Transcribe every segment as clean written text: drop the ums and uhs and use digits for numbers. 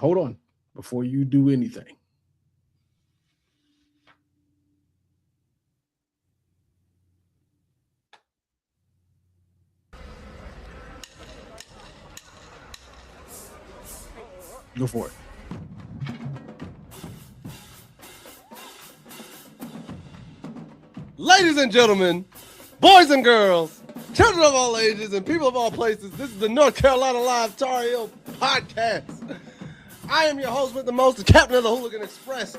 hold on before you do anything. Go for it. Ladies and gentlemen, boys and girls, children of all ages, and people of all places, this is the North Carolina Live Tar Heel Podcast. I am your host with the most, the captain of the Hooligan Express,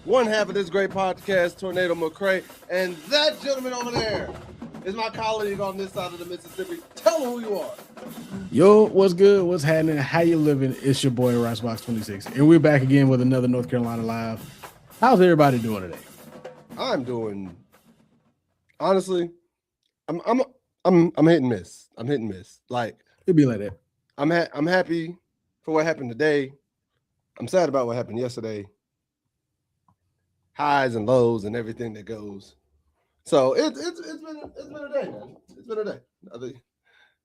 one half of this great podcast, Tornado McCray, and that gentleman over there is my colleague on this side of the Mississippi. Tell them who you are. Yo, what's good? What's happening? How you living? It's your boy, Ricebox26, and we're back again with another North Carolina Live. How's everybody doing today? I'm doing, honestly, I'm hit and miss. I'm hit and miss. Like, It'd be like that. I'm happy for what happened today. I'm sad about what happened yesterday. Highs and lows and everything that goes. So it's been a day, man. It's been a day.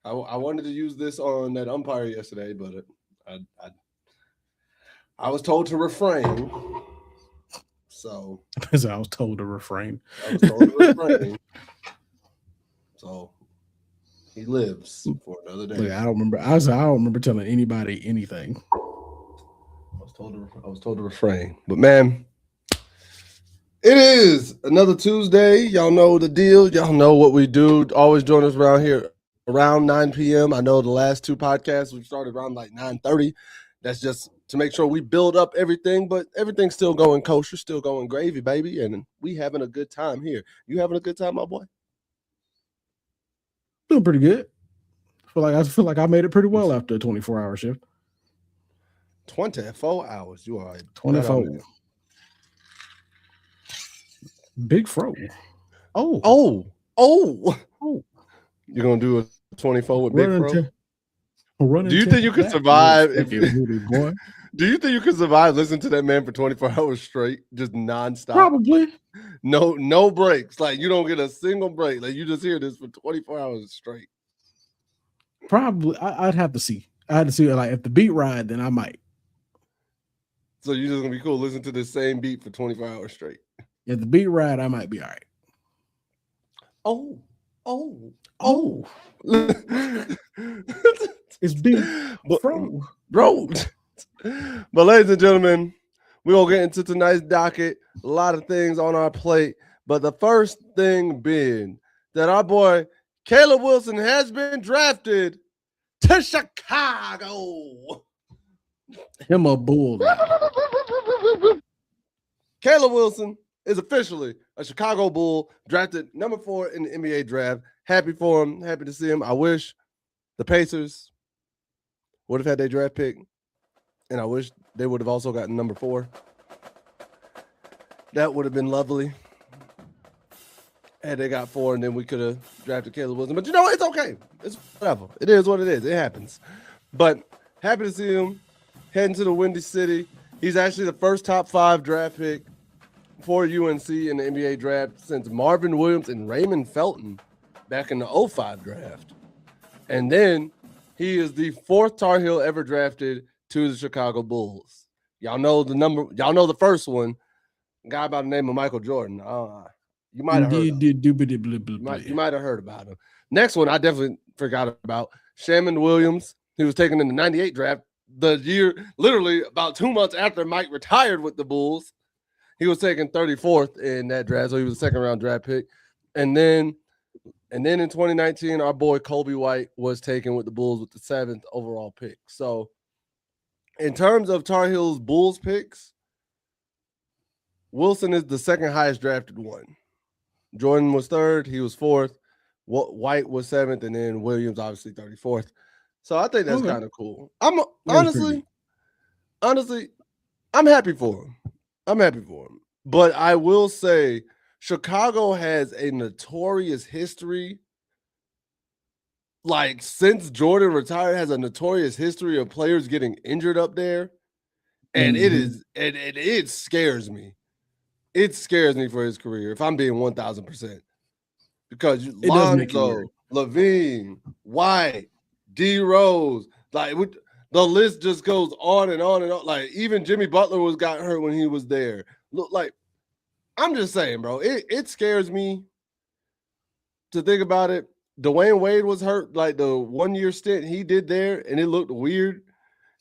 I wanted to use this on that umpire yesterday, but I was told to refrain. So As I was told to refrain. So he lives for another day. Look, I don't remember telling anybody anything. I was told to refrain. But man, it is another Tuesday. Y'all know the deal. Y'all know what we do. Always join us around here around 9 p.m. I know the last two podcasts we started around like 9:30. That's just to make sure we build up everything, but everything's still going kosher, still going gravy, baby, and we having a good time here. You having a good time, my boy? Doing pretty good. I feel like I made it pretty well after a 24-hour shift. 24 hours. You are 24. Big fro. Oh. You're gonna do a 24 with big fro? Do you think you could survive? Do you think you could survive listening to that man for 24 hours straight, just nonstop? Probably. No breaks. Like you don't get a single break. Like you just hear this for 24 hours straight. Probably. I'd have to see. I had to see. Like if the beat ride, then I might. So you're just gonna be cool listening to the same beat for 24 hours straight. If the beat ride, I might be all right. Oh. It's big, bro. But ladies and gentlemen, we're gonna get into tonight's docket. A lot of things on our plate, but the first thing being that our boy Caleb Wilson has been drafted to Chicago. Him a bull. Caleb Wilson is officially a Chicago Bull, drafted number 4 in the NBA draft. Happy for him. Happy to see him. I wish the Pacers would have had their draft pick, and I wish they would have also gotten number 4. That would have been lovely. Had they got 4, and then we could have drafted Caleb Wilson. But you know what? It's okay. It's whatever. It is what it is. It happens. But happy to see him heading to the Windy City. He's actually the first top 5 draft pick for UNC in the NBA draft since Marvin Williams and Raymond Felton back in the 05 draft. And then he is the 4th Tar Heel ever drafted to the Chicago Bulls. Y'all know the first one, a guy by the name of Michael Jordan. You might have heard you might have heard about him. Next one I definitely forgot about. Shaman Williams. He was taken in the 98 draft, the year literally about 2 months after Mike retired with the Bulls. He was taken 34th in that draft, so he was a second-round draft pick. And then in 2019, our boy Kobe White was taken with the Bulls with the 7th overall pick. So in terms of Tar Heels Bulls picks, Wilson is the second highest drafted one. Jordan was 3rd, he was 4th. White was 7th, and then Williams obviously 34th. So I think that's kind of cool. I'm honestly, I'm happy for him. But I will say Chicago has a notorious history. Like since Jordan retired, has a notorious history of players getting injured up there. And it scares me. It scares me for his career, if I'm being 1,000%. Because Lonzo, Levine, White, D Rose, The list just goes on and on and on. Like even Jimmy Butler got hurt when he was there. Look, like I'm just saying, bro. It scares me to think about it. Dwayne Wade was hurt like the 1 year stint he did there, and it looked weird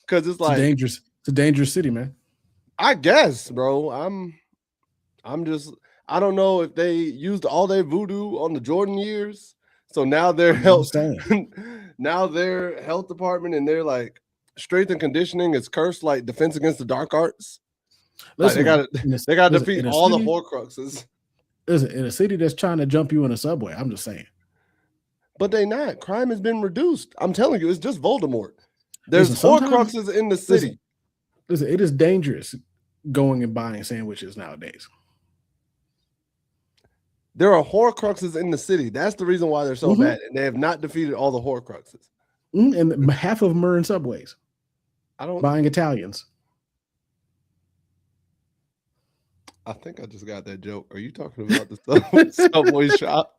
because it's like dangerous. It's a dangerous city, man. I guess, bro. I'm just I don't know if they used all their voodoo on the Jordan years. So now their health now their health department and their like strength and conditioning is cursed like Defense Against the Dark Arts. Listen, like they got to defeat all the Horcruxes. Listen, in a city that's trying to jump you in a subway, I'm just saying. But they not. Crime has been reduced. I'm telling you, it's just Voldemort. There's Horcruxes in the city. Listen, it is dangerous going and buying sandwiches nowadays. There are Horcruxes in the city. That's the reason why they're so bad. And they have not defeated all the Horcruxes. And half of them are in subways. Buying Italians. I think I just got that joke. Are you talking about the subway shop?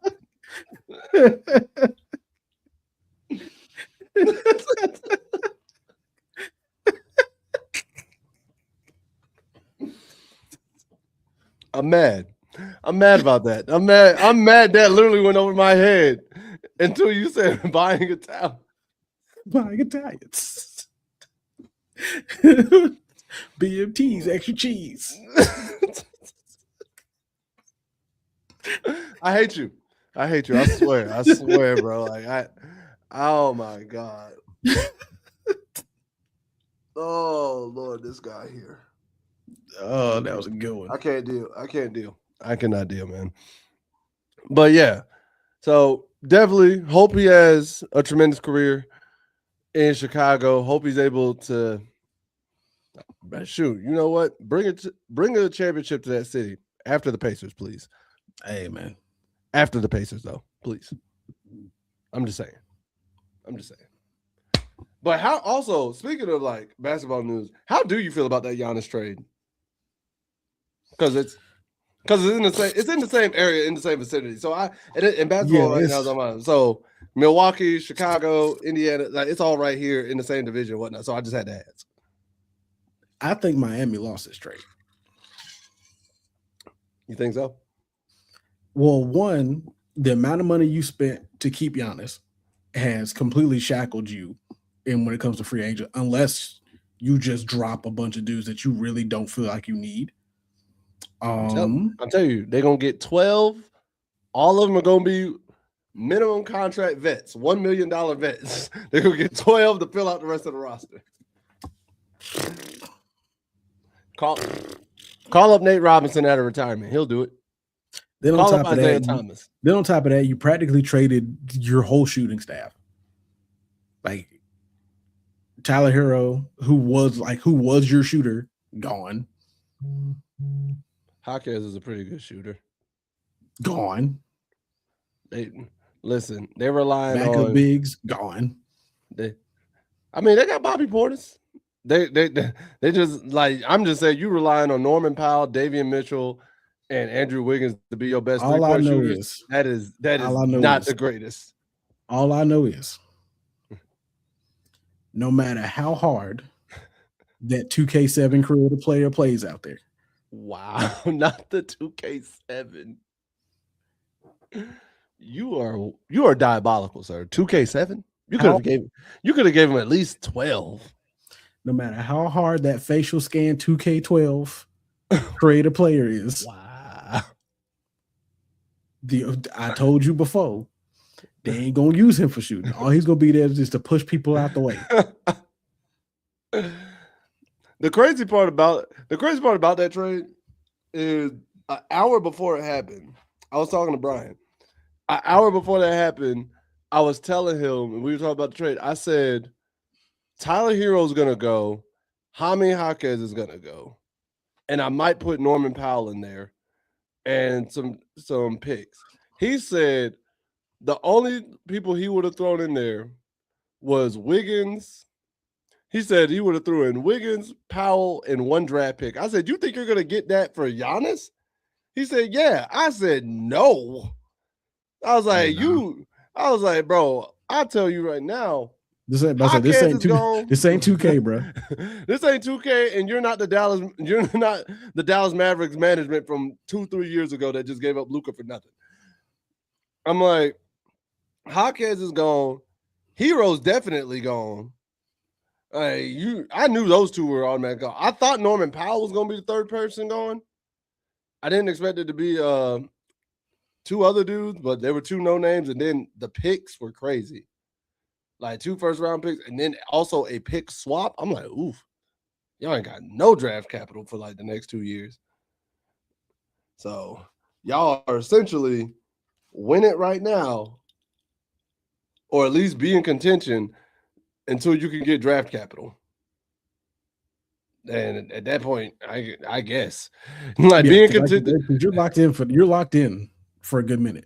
I'm mad. I'm mad about that. I'm mad that literally went over my head until you said buying Italian. Buying Italians. BMTs, extra cheese. I hate you. I swear. I swear, bro. Like oh my God. Oh Lord, this guy here. Oh, that was a good one. I can't deal. I cannot deal, man. But yeah. So definitely hope he has a tremendous career in Chicago. Hope he's able to shoot. You know what? Bring a championship to that city after the Pacers, please. Hey, man. After the Pacers, though, please. I'm just saying. But how? Also, speaking of like basketball news, how do you feel about that Giannis trade? Because it's in the same area, in the same vicinity. So in basketball right now is on mine. So Milwaukee, Chicago, Indiana, like it's all right here in the same division and whatnot. So I just had to ask. I think Miami lost this trade. You think so? Well, one, the amount of money you spent to keep Giannis has completely shackled you in when it comes to free agent, unless you just drop a bunch of dudes that you really don't feel like you need. I'll tell you, they're gonna get 12. All of them are gonna be minimum contract vets, $1 million vets. They're gonna get 12 to fill out the rest of the roster. Call up Nate Robinson out of retirement. He'll do it. Then on top of that, you practically traded your whole shooting staff. Like Tyler Hero, who was your shooter, gone. Jaquez is a pretty good shooter. Gone. They're relying backup on bigs. Gone. They got Bobby Portis. They just like I'm just saying you relying on Norman Powell, Davion Mitchell, and Andrew Wiggins to be your best three-point shooters. That is not the greatest. All I know is no matter how hard that 2K7 creative player plays out there. Wow, not the 2K7. You are diabolical, sir. 2K7? You could have gave him at least 12. No matter how hard that facial scan 2K12 creative player is. Wow. I told you before, they ain't gonna use him for shooting. All he's gonna be there is just to push people out the way. The crazy part about that trade is an hour before it happened, I was talking to Brian. An hour before that happened, I was telling him, and we were talking about the trade. I said, Tyler Hero's gonna go, Jaime Jaquez is gonna go, and I might put Norman Powell in there and some picks. He said the only people he would have thrown in there was Wiggins. He said he would have threw in Wiggins, Powell, and one draft pick. I said, you think you're going to get that for Giannis? He said, yeah. I said, no. I was like, bro, I'll tell you right now, This ain't Hawkins is gone. This ain't 2K, bro. This ain't 2K, and you're not the Dallas Mavericks management from 2-3 years ago that just gave up Luka for nothing. I'm like, Hawkins is gone. Hero's definitely gone. I knew those two were automatic gone. I thought Norman Powell was gonna be the third person gone. I didn't expect it to be two other dudes, but there were two no names, and then the picks were crazy. Like 2 first-round picks, and then also a pick swap. I'm like, oof, y'all ain't got no draft capital for like the next 2 years. So y'all are essentially win it right now, or at least be in contention until you can get draft capital. And at that point, I guess like being contention. You're locked in for a good minute.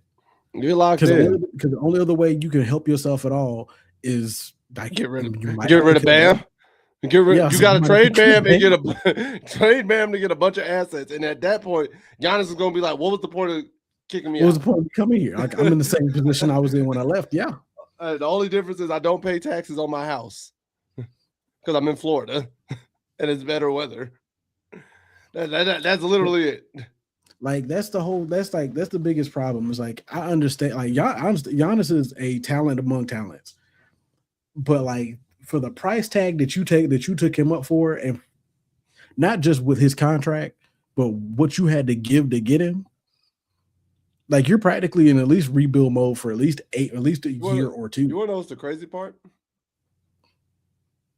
You're locked in because the only other way you can help yourself at all is like get rid of Bam. You got to trade Bam and trade Bam to get a bunch of assets. And at that point, Giannis is going to be like, "What was the point of kicking me out? What was the point of coming here? Like, I'm in the same position I was in when I left." Yeah. The only difference is I don't pay taxes on my house because I'm in Florida and it's better weather. That's literally it. Like that's the biggest problem. Is like I understand. Like Giannis is a talent among talents, but like for the price tag that you took him up for, and not just with his contract, but what you had to give to get him, like you're practically in at least rebuild mode for at least a year or two. You want to know what's the crazy part?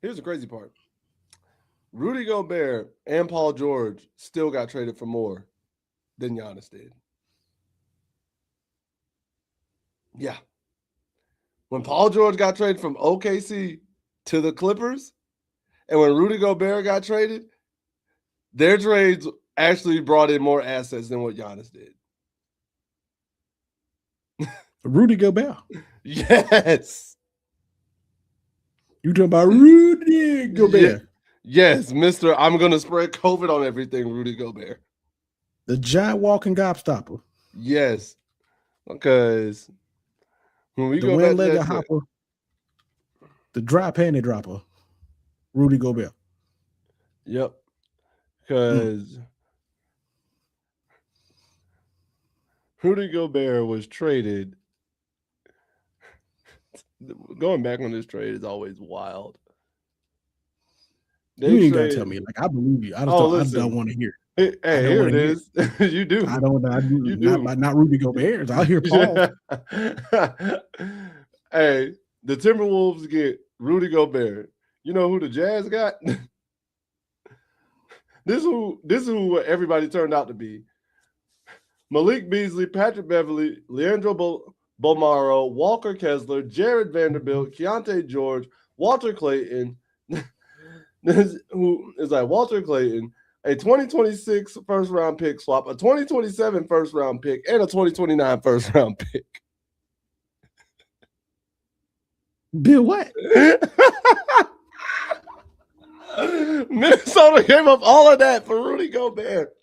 Here's the crazy part. Rudy Gobert and Paul George still got traded for more than Giannis did. Yeah. When Paul George got traded from OKC to the Clippers, and when Rudy Gobert got traded, their trades actually brought in more assets than what Giannis did. Rudy Gobert. Yes. You talking about Rudy Gobert? Yes, Mr. I'm going to spread COVID on everything, Rudy Gobert. The giant walking gobstopper. Yes. Because when we the go back to that hopper, the dry panty dropper, Rudy Gobert. Yep. Because Rudy Gobert was traded. Going back on this trade is always wild. You ain't gotta tell me. Like I believe you. I don't want to hear. Hey, here it is. You do. I don't. You do. Not Rudy Gobert. I'll hear Paul. Hey, the Timberwolves get Rudy Gobert. You know who the Jazz got? This is who everybody turned out to be. Malik Beasley, Patrick Beverly, Leandro Bolmaro, Walker Kessler, Jared Vanderbilt, Keontae George, Walter Clayton. Who is like Walter Clayton, a 2026 first-round pick swap, a 2027 first-round pick, and a 2029 first-round pick. Bill, what? Minnesota gave up all of that for Rudy Gobert.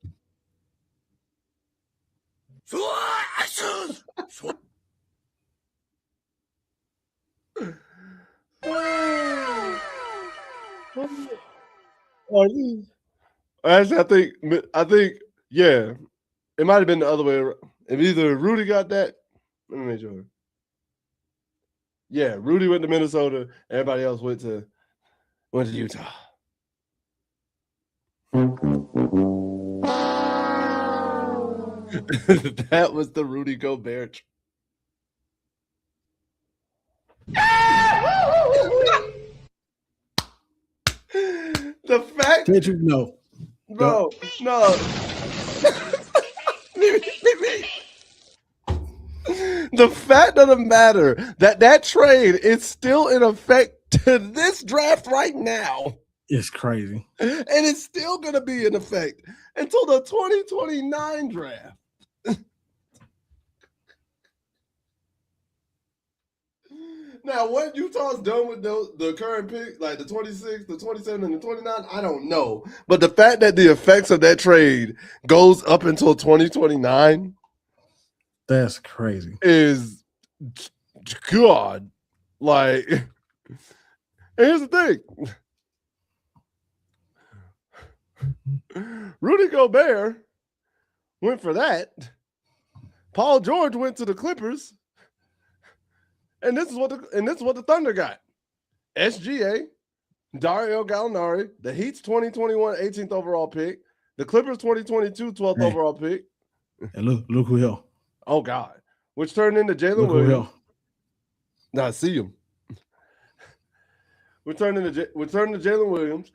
Actually, I think, yeah, it might have been the other way around. If either Rudy got that, let me make sure. Yeah, Rudy went to Minnesota. Everybody else went to Utah. That was the Rudy Gobert. The fact that you know, no. The fact of the matter that trade is still in effect to this draft right now. It's crazy. And it's still going to be in effect until the 2029 draft. Now, what Utah's done with the current pick, like the 26, the 27, and the 29, I don't know. But the fact that the effects of that trade goes up until 2029, that's crazy. Is God, like here's the thing. Rudy Gobert went for that. Paul George went to the Clippers. And this is what the Thunder got. SGA, Dario Gallinari, the Heat's 2021 18th overall pick, the Clippers 2022 12th overall pick. And look who here. Oh God. Which turned into Jalen Williams. Now I see him. We turned into Jalen Williams.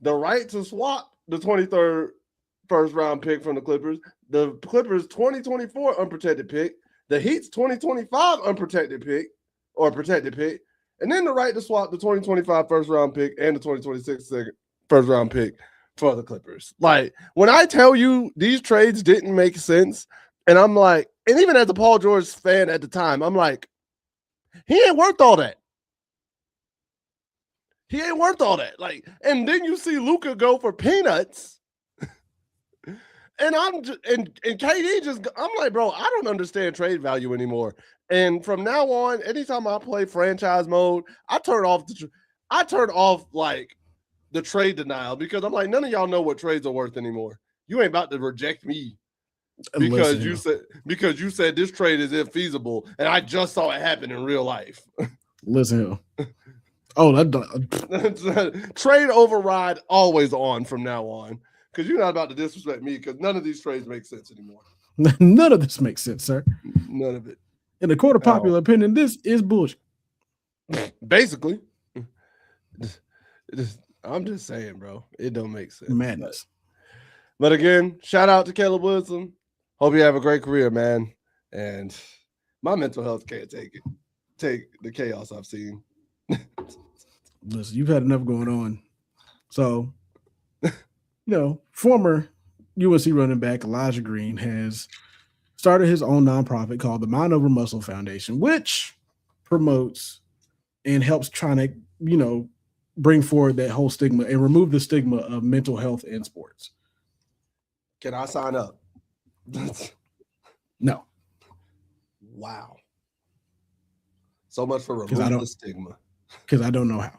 The right to swap the 23rd first round pick from the Clippers, the Clippers 2024 unprotected pick, the Heat's 2025 unprotected pick or protected pick, and then the right to swap the 2025 first round pick and the 2026 first round pick for the Clippers. Like, when I tell you these trades didn't make sense, and I'm like, and even as a Paul George fan at the time, I'm like, he ain't worth all that. He ain't worth all that. Like, and then you see Luka go for peanuts. And KD just, I'm like, bro, I don't understand trade value anymore. And from now on, anytime I play franchise mode, I turn off like the trade denial, because I'm like, none of y'all know what trades are worth anymore. You ain't about to reject me because you said this trade is infeasible, and I just saw it happen in real life. Listen here. Oh, that trade override always on from now on, because you're not about to disrespect me, because none of these trades make sense anymore. None of this makes sense, sir. None of it. In the court of popular opinion, this is bullshit. Basically. I'm just saying, bro. It don't make sense. Madness. But again, shout out to Caleb Wilson. Hope you have a great career, man. And my mental health can't take the chaos I've seen. Listen, you've had enough going on. So, former UNC running back Elijah Green has started his own nonprofit called the Mind Over Muscle Foundation, which promotes and helps trying to, bring forward that whole stigma and remove the stigma of mental health in sports. Can I sign up? No. Wow. So much for removing the stigma. Because I don't know how.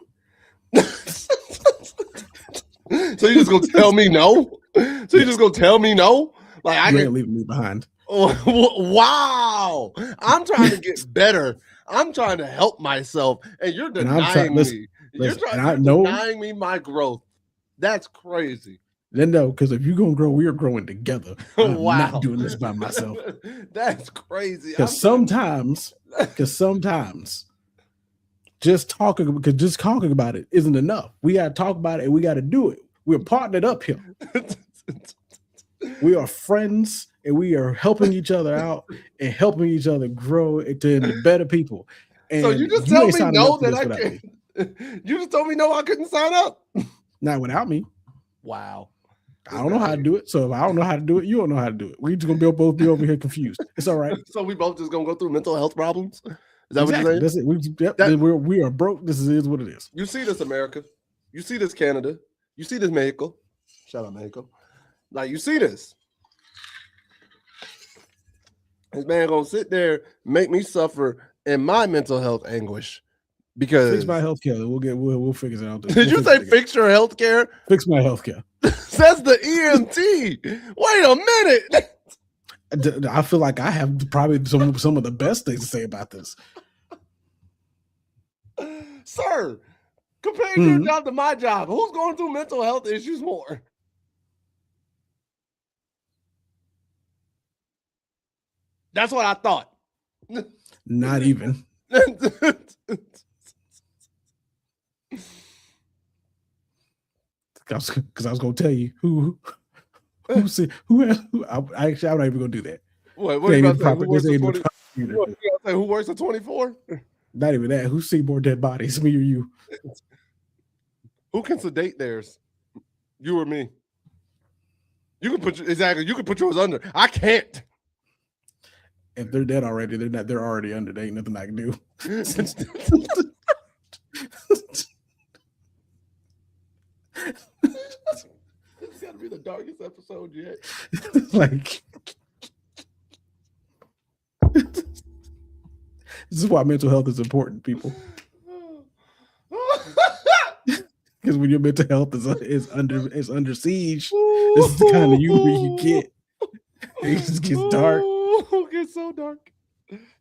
So you just gonna tell me no? So you just gonna tell me no? Like, I ain't leaving me behind. Wow. I'm trying to get better. I'm trying to help myself, and you're denying me. You're denying me my growth. That's crazy. Then no, because if you're gonna grow, we are growing together. I'm not doing this by myself. That's crazy. Because sometimes just talking about it isn't enough. We gotta talk about it and we gotta do it. We're partnered up here. We are friends and we are helping each other out and helping each other grow into better people. And so you just tell me no that I can't. You just told me no, I couldn't sign up. Not without me. Wow. I don't know how to do it. So if I don't know how to do it, you don't know how to do it. We're just gonna both be over here confused. It's all right. So we both just gonna go through mental health problems. Is that what you're saying? That's it. We are broke. This is what it is. You see this, America. You see this, Canada. You see this, Mexico. Shout out, Mexico. Like, you see this. This man gonna sit there, make me suffer in my mental health anguish. Because fix my healthcare. We'll figure it out. Did you say fix your healthcare? Fix my healthcare. Says the EMT. Wait a minute. I feel like I have probably some of the best things to say about this. Sir, comparing your job to my job, who's going through mental health issues more? That's what I thought. Not even. Because I was going to tell you who I'm not even going to do that. What are you about to say? Who works at 24? Not even that. Who see more dead bodies, me or you? Who can sedate theirs? You or me? You can put yours under. I can't. If they're dead already, they're already under. There ain't nothing I can do. It's got to be the darkest episode yet. Like, this is why mental health is important, people. Because when your mental health is under siege, this is the kind of humor you get. It just gets dark. It gets so dark.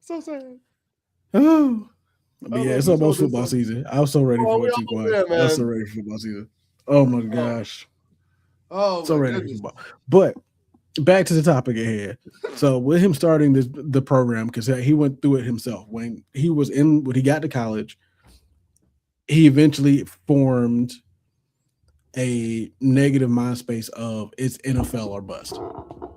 So sad. Oh, but I yeah, love it's this almost whole football song. season. I was so ready Oh, for we it too, almost Quad. there, I was so man. ready for football season. Oh my gosh, Oh so my ready for goodness. football. But back to the topic at hand. So with him starting the program, because he went through it himself when he got to college, he eventually formed a negative mind space of it's NFL or bust.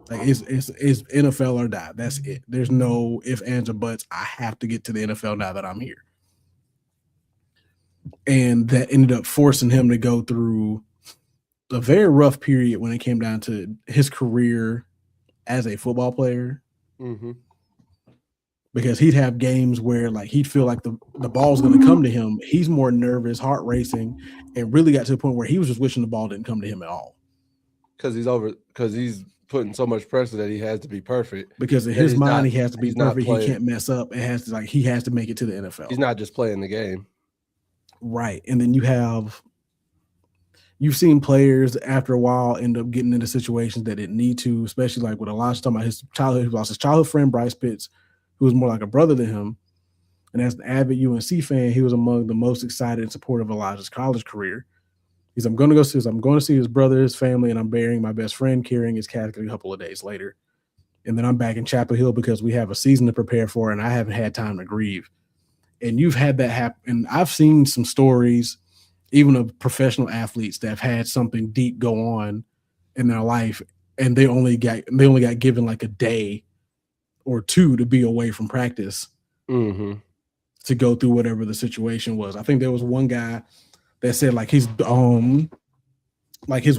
Like it's NFL or die. That's it. There's no ifs, ands, or buts. I have to get to the NFL now that I'm here. And that ended up forcing him to go through a very rough period when it came down to his career as a football player. Mm-hmm. Because he'd have games where like he'd feel like the ball's going to come to him. He's more nervous, heart racing, and really got to the point where he was just wishing the ball didn't come to him at all. Because he's putting so much pressure that he has to be perfect. Because in his mind, he has to be perfect. He can't mess up. He has to make it to the NFL. He's not just playing the game. Right. And then you've seen players after a while end up getting into situations that didn't need to, especially like with Elijah talking about his childhood. He lost his childhood friend, Bryce Pitts, who was more like a brother than him. And as an avid UNC fan, he was among the most excited and supportive of Elijah's college career. He's, I'm going to see his brother, his family, and I'm burying my best friend carrying his casket a couple of days later. And then I'm back in Chapel Hill because we have a season to prepare for, and I haven't had time to grieve. And you've had that happen. And I've seen some stories, even of professional athletes that have had something deep go on in their life, and they only got given like a day or two to be away from practice to go through whatever the situation was. I think there was one guy that said like his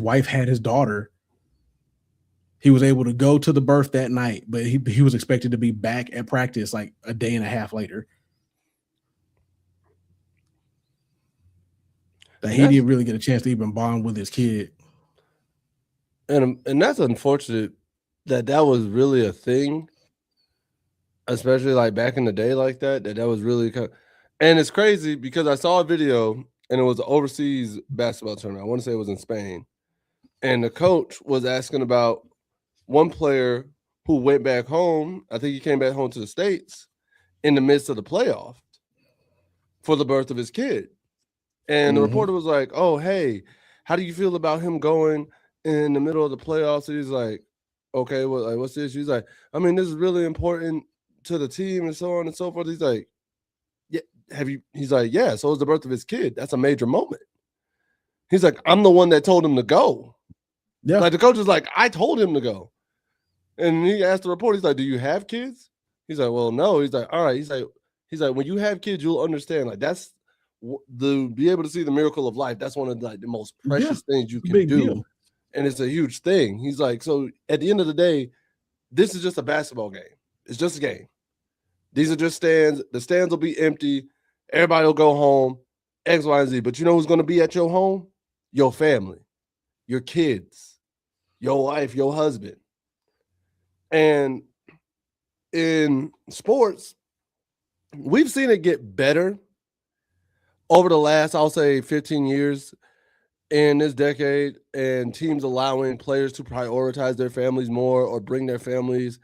wife had his daughter. He was able to go to the birth that night, but he was expected to be back at practice like a day and a half later. That he didn't really get a chance to even bond with his kid. And that's unfortunate that was really a thing, especially like back in the day like that was really and it's crazy because I saw a video and it was an overseas basketball tournament. I want to say it was in Spain. And the coach was asking about one player who went back home. I think he came back home to the States in the midst of the playoff for the birth of his kid. And the reporter was like, oh, hey, how do you feel about him going in the middle of the playoffs? And he's like, okay, well, like, what's the issue? He's like, I mean, this is really important to the team and so on and so forth. He's like, yeah, he's like, yeah, so it's the birth of his kid. That's a major moment. He's like, I'm the one that told him to go. Yeah. Like the coach is like, I told him to go. And he asked the reporter, he's like, do you have kids? He's like, well, no. He's like, all right. He's like, when you have kids, you'll understand. Like that's be able to see the miracle of life. That's one of the most precious things you can do. Deal. And it's a huge thing. He's like, so at the end of the day, this is just a basketball game. It's just a game. These are just stands. The stands will be empty. Everybody will go home, X, Y, and Z. But you know who's going to be at your home? Your family, your kids, your wife, your husband. And in sports, we've seen it get better over the last, I'll say, 15 years in this decade, and teams allowing players to prioritize their families more or bring their families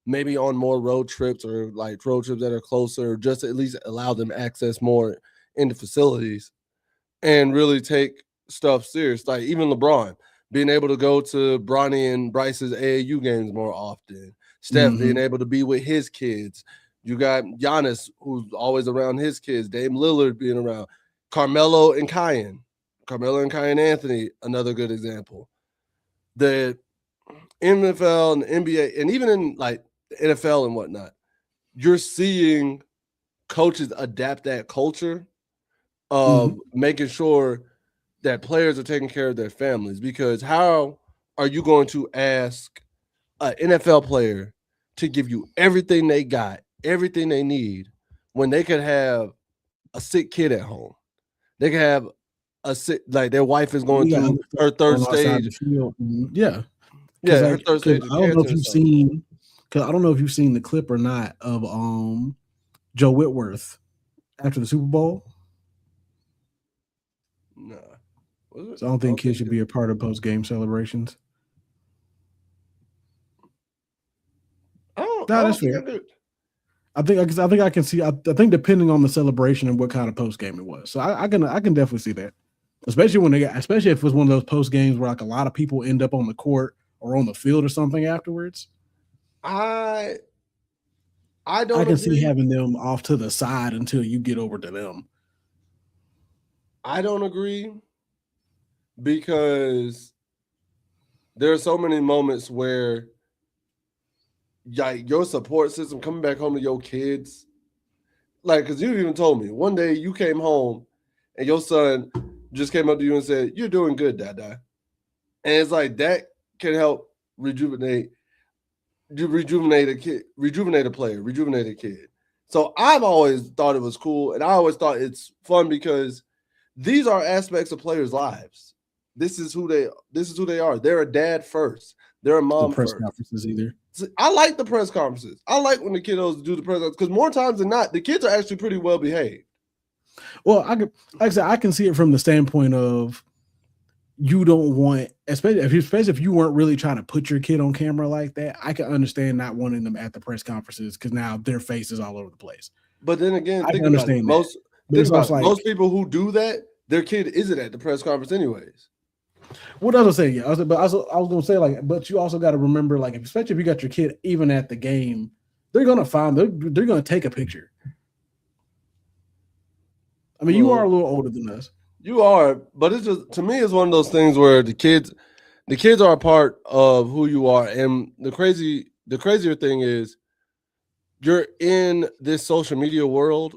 maybe on more road trips or like road trips that are closer, just to at least allow them access more into facilities and really take stuff serious. Like even LeBron being able to go to Bronny and Bryce's AAU games more often. Steph being able to be with his kids. You got Giannis, who's always around his kids. Dame Lillard being around. Carmelo and Kyan Anthony, another good example. The NFL and the NBA, and even in like the NFL and whatnot, you're seeing coaches adapt that culture of making sure that players are taking care of their families. Because how are you going to ask an NFL player to give you everything they got, everything they need, when they could have a sick kid at home? They could have a sick, like their wife is going through her third stage. Yeah. Yeah, her third stage. I don't know if you've seen, because I don't know if you've seen the clip or not of Joe Whitworth after the Super Bowl. No. So I don't think kids should be a part of post-game celebrations. No, That's fair. I think I can see. I think depending on the celebration and what kind of post game it was, so I can definitely see that, especially especially if it was one of those post games where like a lot of people end up on the court or on the field or something afterwards. I can see having them off to the side until you get over to them. I don't agree because there are so many moments where like your support system coming back home to your kids, like because you even told me one day you came home and your son just came up to you and said, "You're doing good, Dada," and it's like that can help rejuvenate a kid, rejuvenate a player, rejuvenate a kid. So I've always thought it was cool, and I always thought it's fun because these are aspects of players' lives. This is who they are. They're a dad first. They're a mom the press first. Conferences either. I like the press conferences. I like when the kiddos do the press conferences because more times than not, the kids are actually pretty well behaved. Well, like I said, I can see it from the standpoint of you don't want, especially if you weren't really trying to put your kid on camera like that. I can understand not wanting them at the press conferences because now their face is all over the place. But then again, I can understand most people who do that, their kid isn't at the press conference anyways. What I was saying, yeah, I was going to say like, but you also got to remember, like, especially if you got your kid even at the game, they're going to take a picture. I mean, you are a little older than us. You are, but it's just, to me, it's one of those things where the kids are a part of who you are. And the crazier thing is you're in this social media world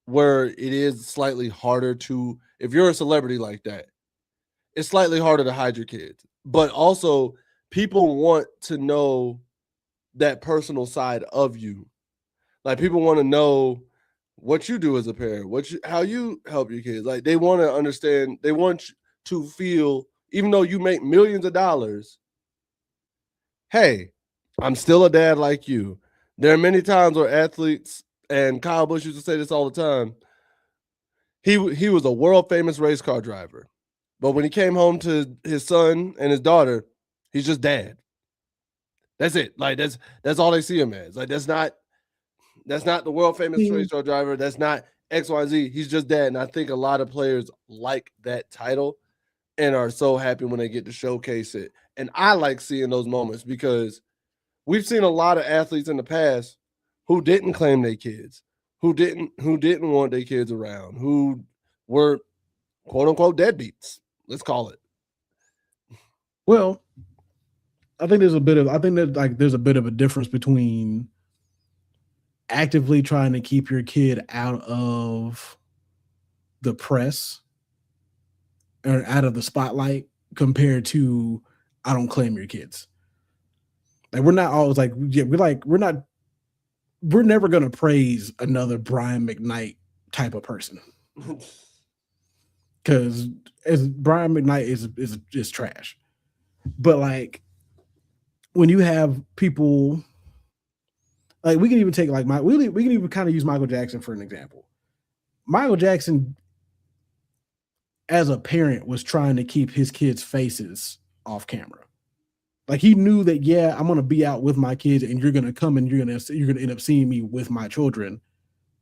where it is slightly harder to, if you're a celebrity like that, it's slightly harder to hide your kids. But also people want to know that personal side of you. Like people want to know what you do as a parent, how you help your kids. Like they want to understand, they want to feel, even though you make millions of dollars, hey, I'm still a dad like you. There are many times where athletes, and Kyle Busch used to say this all the time, he was a world famous race car driver. But when he came home to his son and his daughter, he's just dad. That's it. Like that's all they see him as. Like that's not the world famous race car driver. That's not X, Y, Z. He's just dad. And I think a lot of players like that title and are so happy when they get to showcase it. And I like seeing those moments because we've seen a lot of athletes in the past who didn't claim their kids, who didn't want their kids around, who were quote unquote deadbeats. Let's call it. Well, I think there's a bit of a difference between actively trying to keep your kid out of the press or out of the spotlight compared to I don't claim your kids. Like we're not always like, yeah, we're never gonna praise another Brian McKnight type of person. Because as Brian McKnight is trash. But like when you have people like we can even take like we can even kind of use Michael Jackson for an example. Michael Jackson as a parent was trying to keep his kids' faces off camera. Like he knew that, yeah, I'm gonna be out with my kids and you're gonna come and you're gonna end up seeing me with my children.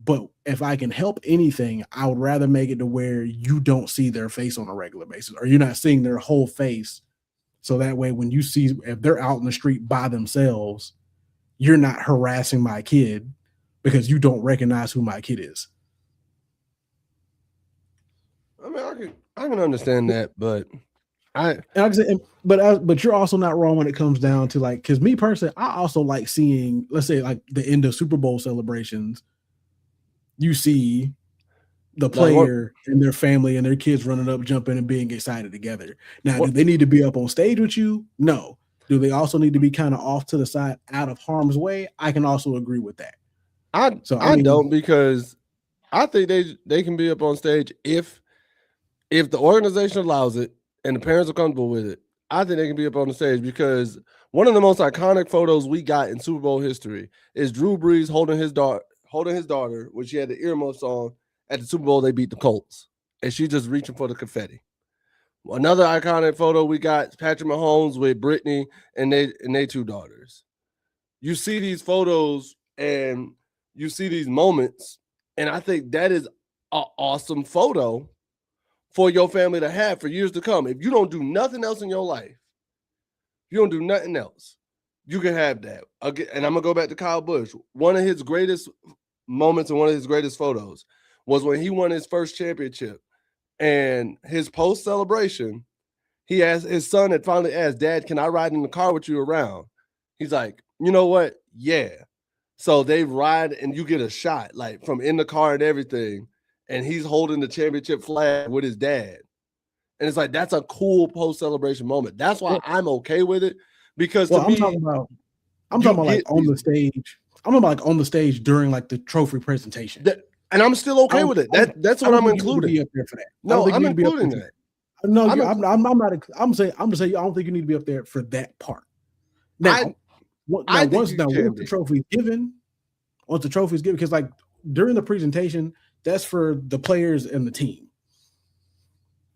But if I can help anything, I would rather make it to where you don't see their face on a regular basis or you're not seeing their whole face. So that way, when you see if they're out in the street by themselves, you're not harassing my kid because you don't recognize who my kid is. I mean, I can understand that, but but you're also not wrong when it comes down to like, because me personally, I also like seeing, let's say like the end of Super Bowl celebrations. You see the player and their family and their kids running up, jumping, and being excited together. Now, do they need to be up on stage with you? No. Do they also need to be kind of off to the side, out of harm's way? I can also agree with that. I don't, because I think they can be up on stage if the organization allows it and the parents are comfortable with it. I think they can be up on the stage because one of the most iconic photos we got in Super Bowl history is Drew Brees holding his daughter, when she had the earmuffs on at the Super Bowl. They beat the Colts, and she's just reaching for the confetti. Another iconic photo we got Patrick Mahomes with Brittany and they two daughters. You see these photos and you see these moments, and I think that is an awesome photo for your family to have for years to come. If you don't do nothing else in your life, you don't do nothing else, you can have that. Again, and I'm gonna go back to Kyle Busch. One of his greatest moments and one of his greatest photos was when he won his first championship. And his post celebration, he asked his son had finally asked, Dad, can I ride in the car with you around? He's like, you know what? Yeah. So they ride and you get a shot like from in the car and everything. And he's holding the championship flag with his dad. And it's like, that's a cool post celebration moment. That's why I'm okay with it. Because to me, I'm talking about like on the stage. I'm talking about like on the stage during like the trophy presentation. And I'm still okay with it. That's what I'm including. Up there for that. No, I'm including that. No, I'm not. I'm saying I don't think you need to be up there for that part. Now, once the trophy is given, because like during the presentation, that's for the players and the team.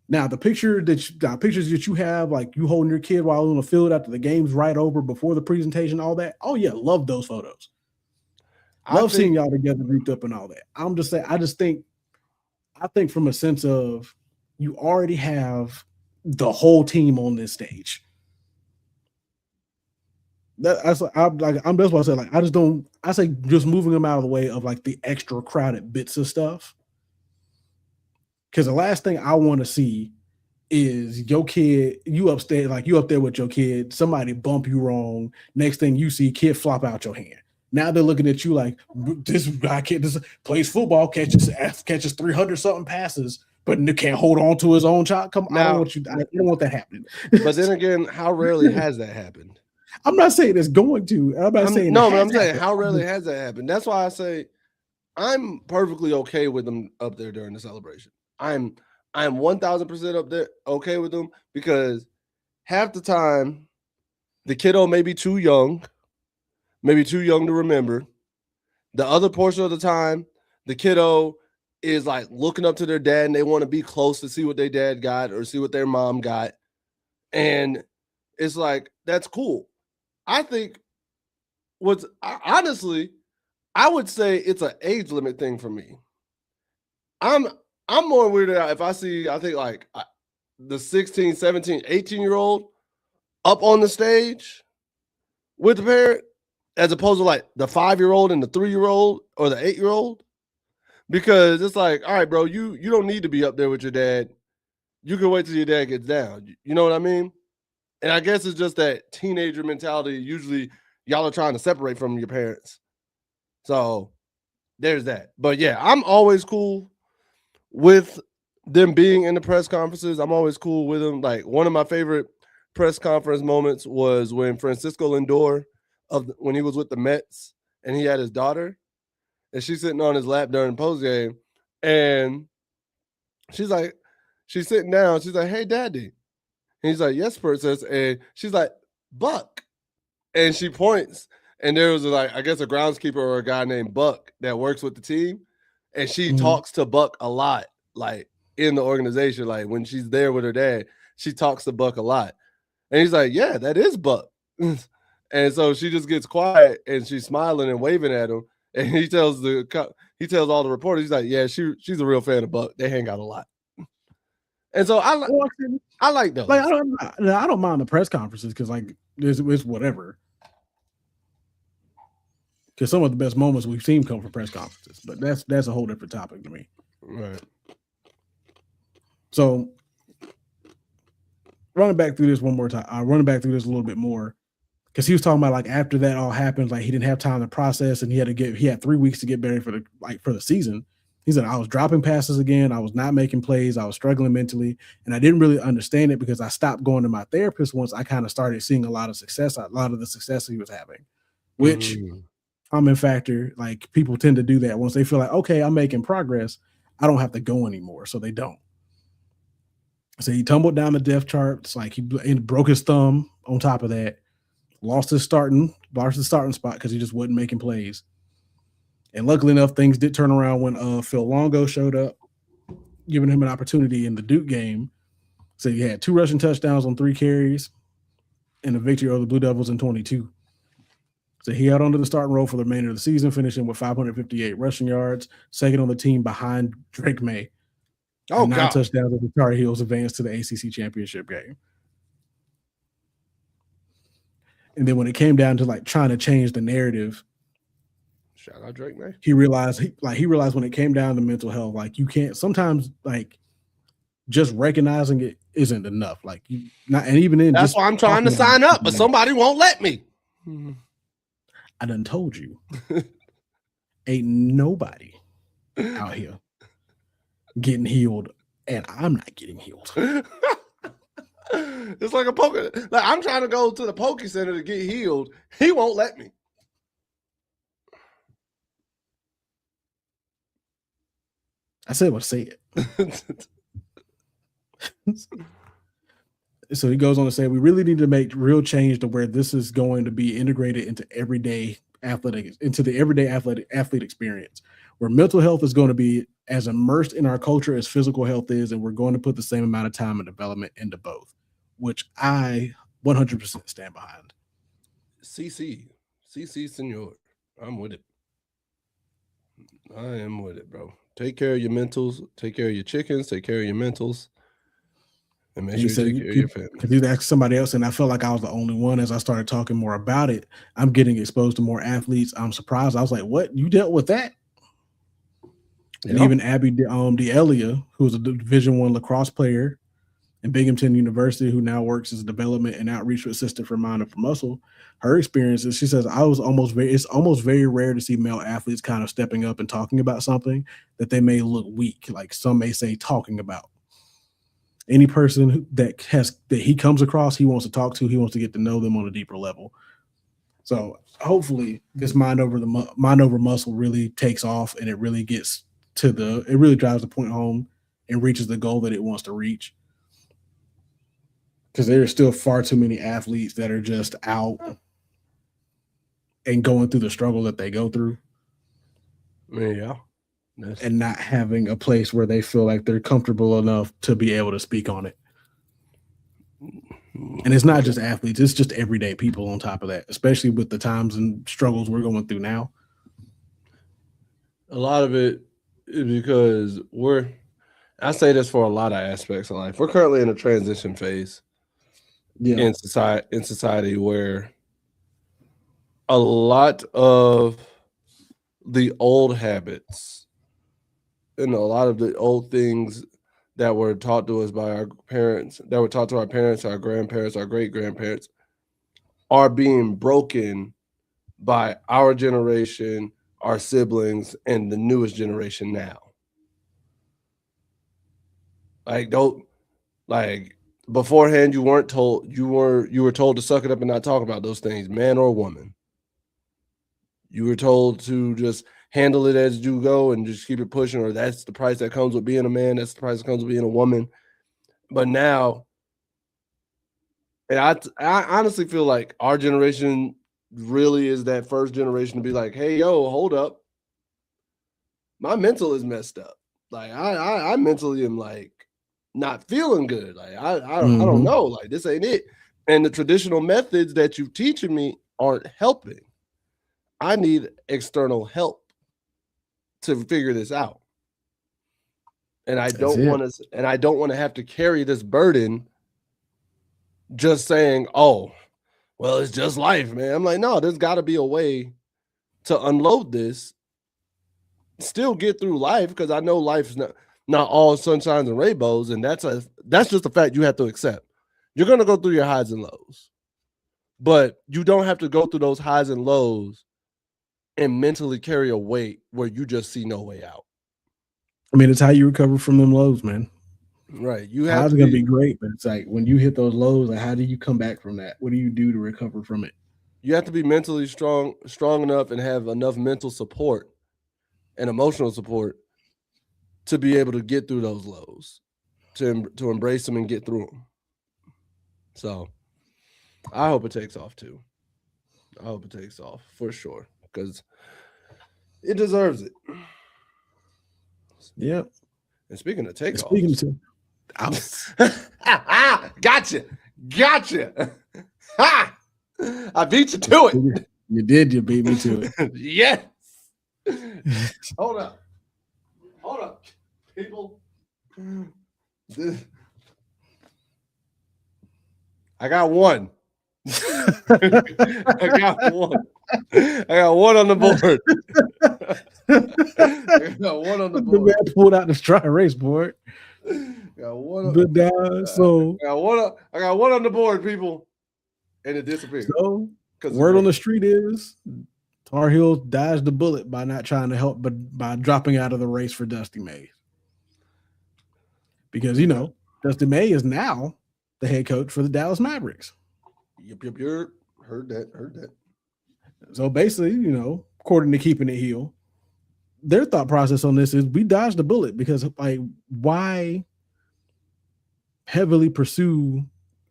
Now, the pictures that you have, like you holding your kid while on the field after the game's right over before the presentation, all that. Oh yeah, love those photos. Love seeing y'all together, grouped up, and all that. I'm just saying. I think from a sense of you already have the whole team on this stage. That's what I say. Like I just don't. I say just moving them out of the way of like the extra crowded bits of stuff. Because the last thing I want to see is your kid, you up there with your kid, somebody bump you wrong. Next thing you see, kid flop out your hand. Now they're looking at you like this guy plays football, catches 300 something passes, but can't hold on to his own child. Come on, I don't want that happening. But then again, how rarely has that happened? I'm not saying it's going to. I'm saying how rarely has that happened. That's why I say I'm perfectly okay with them up there during the celebration. I'm 1,000% up there okay with them because half the time the kiddo may be too young. Maybe too young to remember. The other portion of the time, the kiddo is like looking up to their dad and they want to be close to see what their dad got or see what their mom got. And it's like, that's cool. I think honestly, I would say it's an age limit thing for me. I'm more weirded out if I think like the 16, 17, 18-year-old up on the stage with the parent, as opposed to like the 5-year-old and the 3-year-old or the 8-year-old, because it's like, all right, bro, you don't need to be up there with your dad. You can wait till your dad gets down. You know what I mean? And I guess it's just that teenager mentality. Usually y'all are trying to separate from your parents. So there's that. But yeah, I'm always cool with them being in the press conferences. I'm always cool with them. Like one of my favorite press conference moments was when Francisco Lindor, when he was with the Mets and he had his daughter and she's sitting on his lap during post game and she's sitting down. She's like, hey, daddy. And he's like, yes, princess. And she's like, Buck. And she points and there was I guess a groundskeeper or a guy named Buck that works with the team. And she talks to Buck a lot, like in the organization. Like when she's there with her dad, she talks to Buck a lot. And he's like, yeah, that is Buck. And so she just gets quiet and she's smiling and waving at him. And he tells all the reporters, he's like, yeah, she's a real fan of Buck. They hang out a lot. And so I like those. Like I don't mind the press conferences because like it's whatever. Because some of the best moments we've seen come from press conferences, but that's a whole different topic to me. Right. So running back through this one more time, running back through this a little bit more. Because he was talking about like after that all happened, like he didn't have time to process, and he had 3 weeks to get ready for the season. He said, I was dropping passes again, I was not making plays, I was struggling mentally, and I didn't really understand it because I stopped going to my therapist once I kind of started seeing a lot of the success he was having, which common factor. Like people tend to do that once they feel like, okay, I'm making progress, I don't have to go anymore, so they don't. So he tumbled down the depth charts, like he broke his thumb on top of that. Lost his starting spot because he just wasn't making plays. And luckily enough, things did turn around when Phil Longo showed up, giving him an opportunity in the Duke game So he had 2 rushing touchdowns on 3 carries and a victory over the Blue Devils in 22. So he held on to the starting role for the remainder of the season, finishing with 558 rushing yards, second on the team behind Drake May. Oh, and 9 God. touchdowns as the Tar Heels advanced to the ACC championship game. And then when it came down to like trying to change the narrative, shout out Drake May. He realized when it came down to mental health, like you can't sometimes like just recognizing it isn't enough. Like you not, and even then, that's just why I'm trying to sign up, but somebody won't let me. I done told you, ain't nobody out here getting healed, and I'm not getting healed. It's like a poker. Like I'm trying to go to the Poke Center to get healed. He won't let me. I said what I said. So he goes on to say, we really need to make real change to where this is going to be integrated into the everyday athlete experience, where mental health is going to be as immersed in our culture as physical health is, and we're going to put the same amount of time and development into both, which I 100% stand behind. CC Senor, I'm with it. I am with it, bro. Take care of your mentals. Take care of your chickens. Take care of your mentals. And make sure you take care of your family. Because you asked somebody else, and I felt like I was the only one. As I started talking more about it, I'm getting exposed to more athletes. I'm surprised. I was like, what? You dealt with that? And even Abby D'Elia, who's a Division I lacrosse player in Binghamton University, who now works as a development and outreach assistant for Mind Over Muscle, her experiences, she says, it's almost very rare to see male athletes kind of stepping up and talking about something that they may look weak, like some may say talking about. Any person that he comes across, he wants to talk to, he wants to get to know them on a deeper level. So hopefully this Mind Over Muscle really takes off, and it really gets it really drives the point home and reaches the goal that it wants to reach. Because there are still far too many athletes that are just out and going through the struggle that they go through. Yeah. And not having a place where they feel like they're comfortable enough to be able to speak on it. And it's not just athletes, it's just everyday people on top of that, especially with the times and struggles we're going through now. A lot of it is because I say this for a lot of aspects of life. We're currently in a transition phase in society where a lot of the old habits and a lot of the old things that were taught to us by our parents, that were taught to our parents, our grandparents, our great-grandparents, are being broken by our generation, our siblings, and the newest generation now. Beforehand, you were told to suck it up and not talk about those things, man or woman. You were told to just handle it as you go and just keep it pushing, or that's the price that comes with being a man. That's the price that comes with being a woman. But now, and I honestly feel like our generation really is that first generation to be like, hey, yo, hold up. My mental is messed up. Like I mentally am like not feeling good. Like I don't know. Like this ain't it. And the traditional methods that you're teaching me aren't helping. I need external help to figure this out. And I don't want to have to carry this burden just saying, oh, well, it's just life, man. I'm like, no, there's got to be a way to unload this, still get through life, because I know life's not all sunshines and rainbows, and that's just a fact you have to accept. You're going to go through your highs and lows, but you don't have to go through those highs and lows and mentally carry a weight where you just see no way out. I mean, it's how you recover from them lows, man. Right. Highs are going to be great, but it's like when you hit those lows, like how do you come back from that? What do you do to recover from it? You have to be mentally strong enough and have enough mental support and emotional support to be able to get through those lows, to embrace them and get through them. So I hope it takes off too. I hope it takes off for sure, because it deserves it. Yeah. And speaking of takeoff, Gotcha. Ha! I beat you to it. You did. You beat me to it. Yes. Hold up, people. I got one. I got one on the board. I got one on the board. The man pulled out the straw erase board. Got one. But so I got one on the board, people, and it disappeared. So word on the street is Tar Heels dodged the bullet by not trying to help, but by dropping out of the race for Dusty May. Because Dusty May is now the head coach for the Dallas Mavericks. Yep. Heard that. So basically, according to Keeping It Heel, their thought process on this is we dodged the bullet because, like, why heavily pursue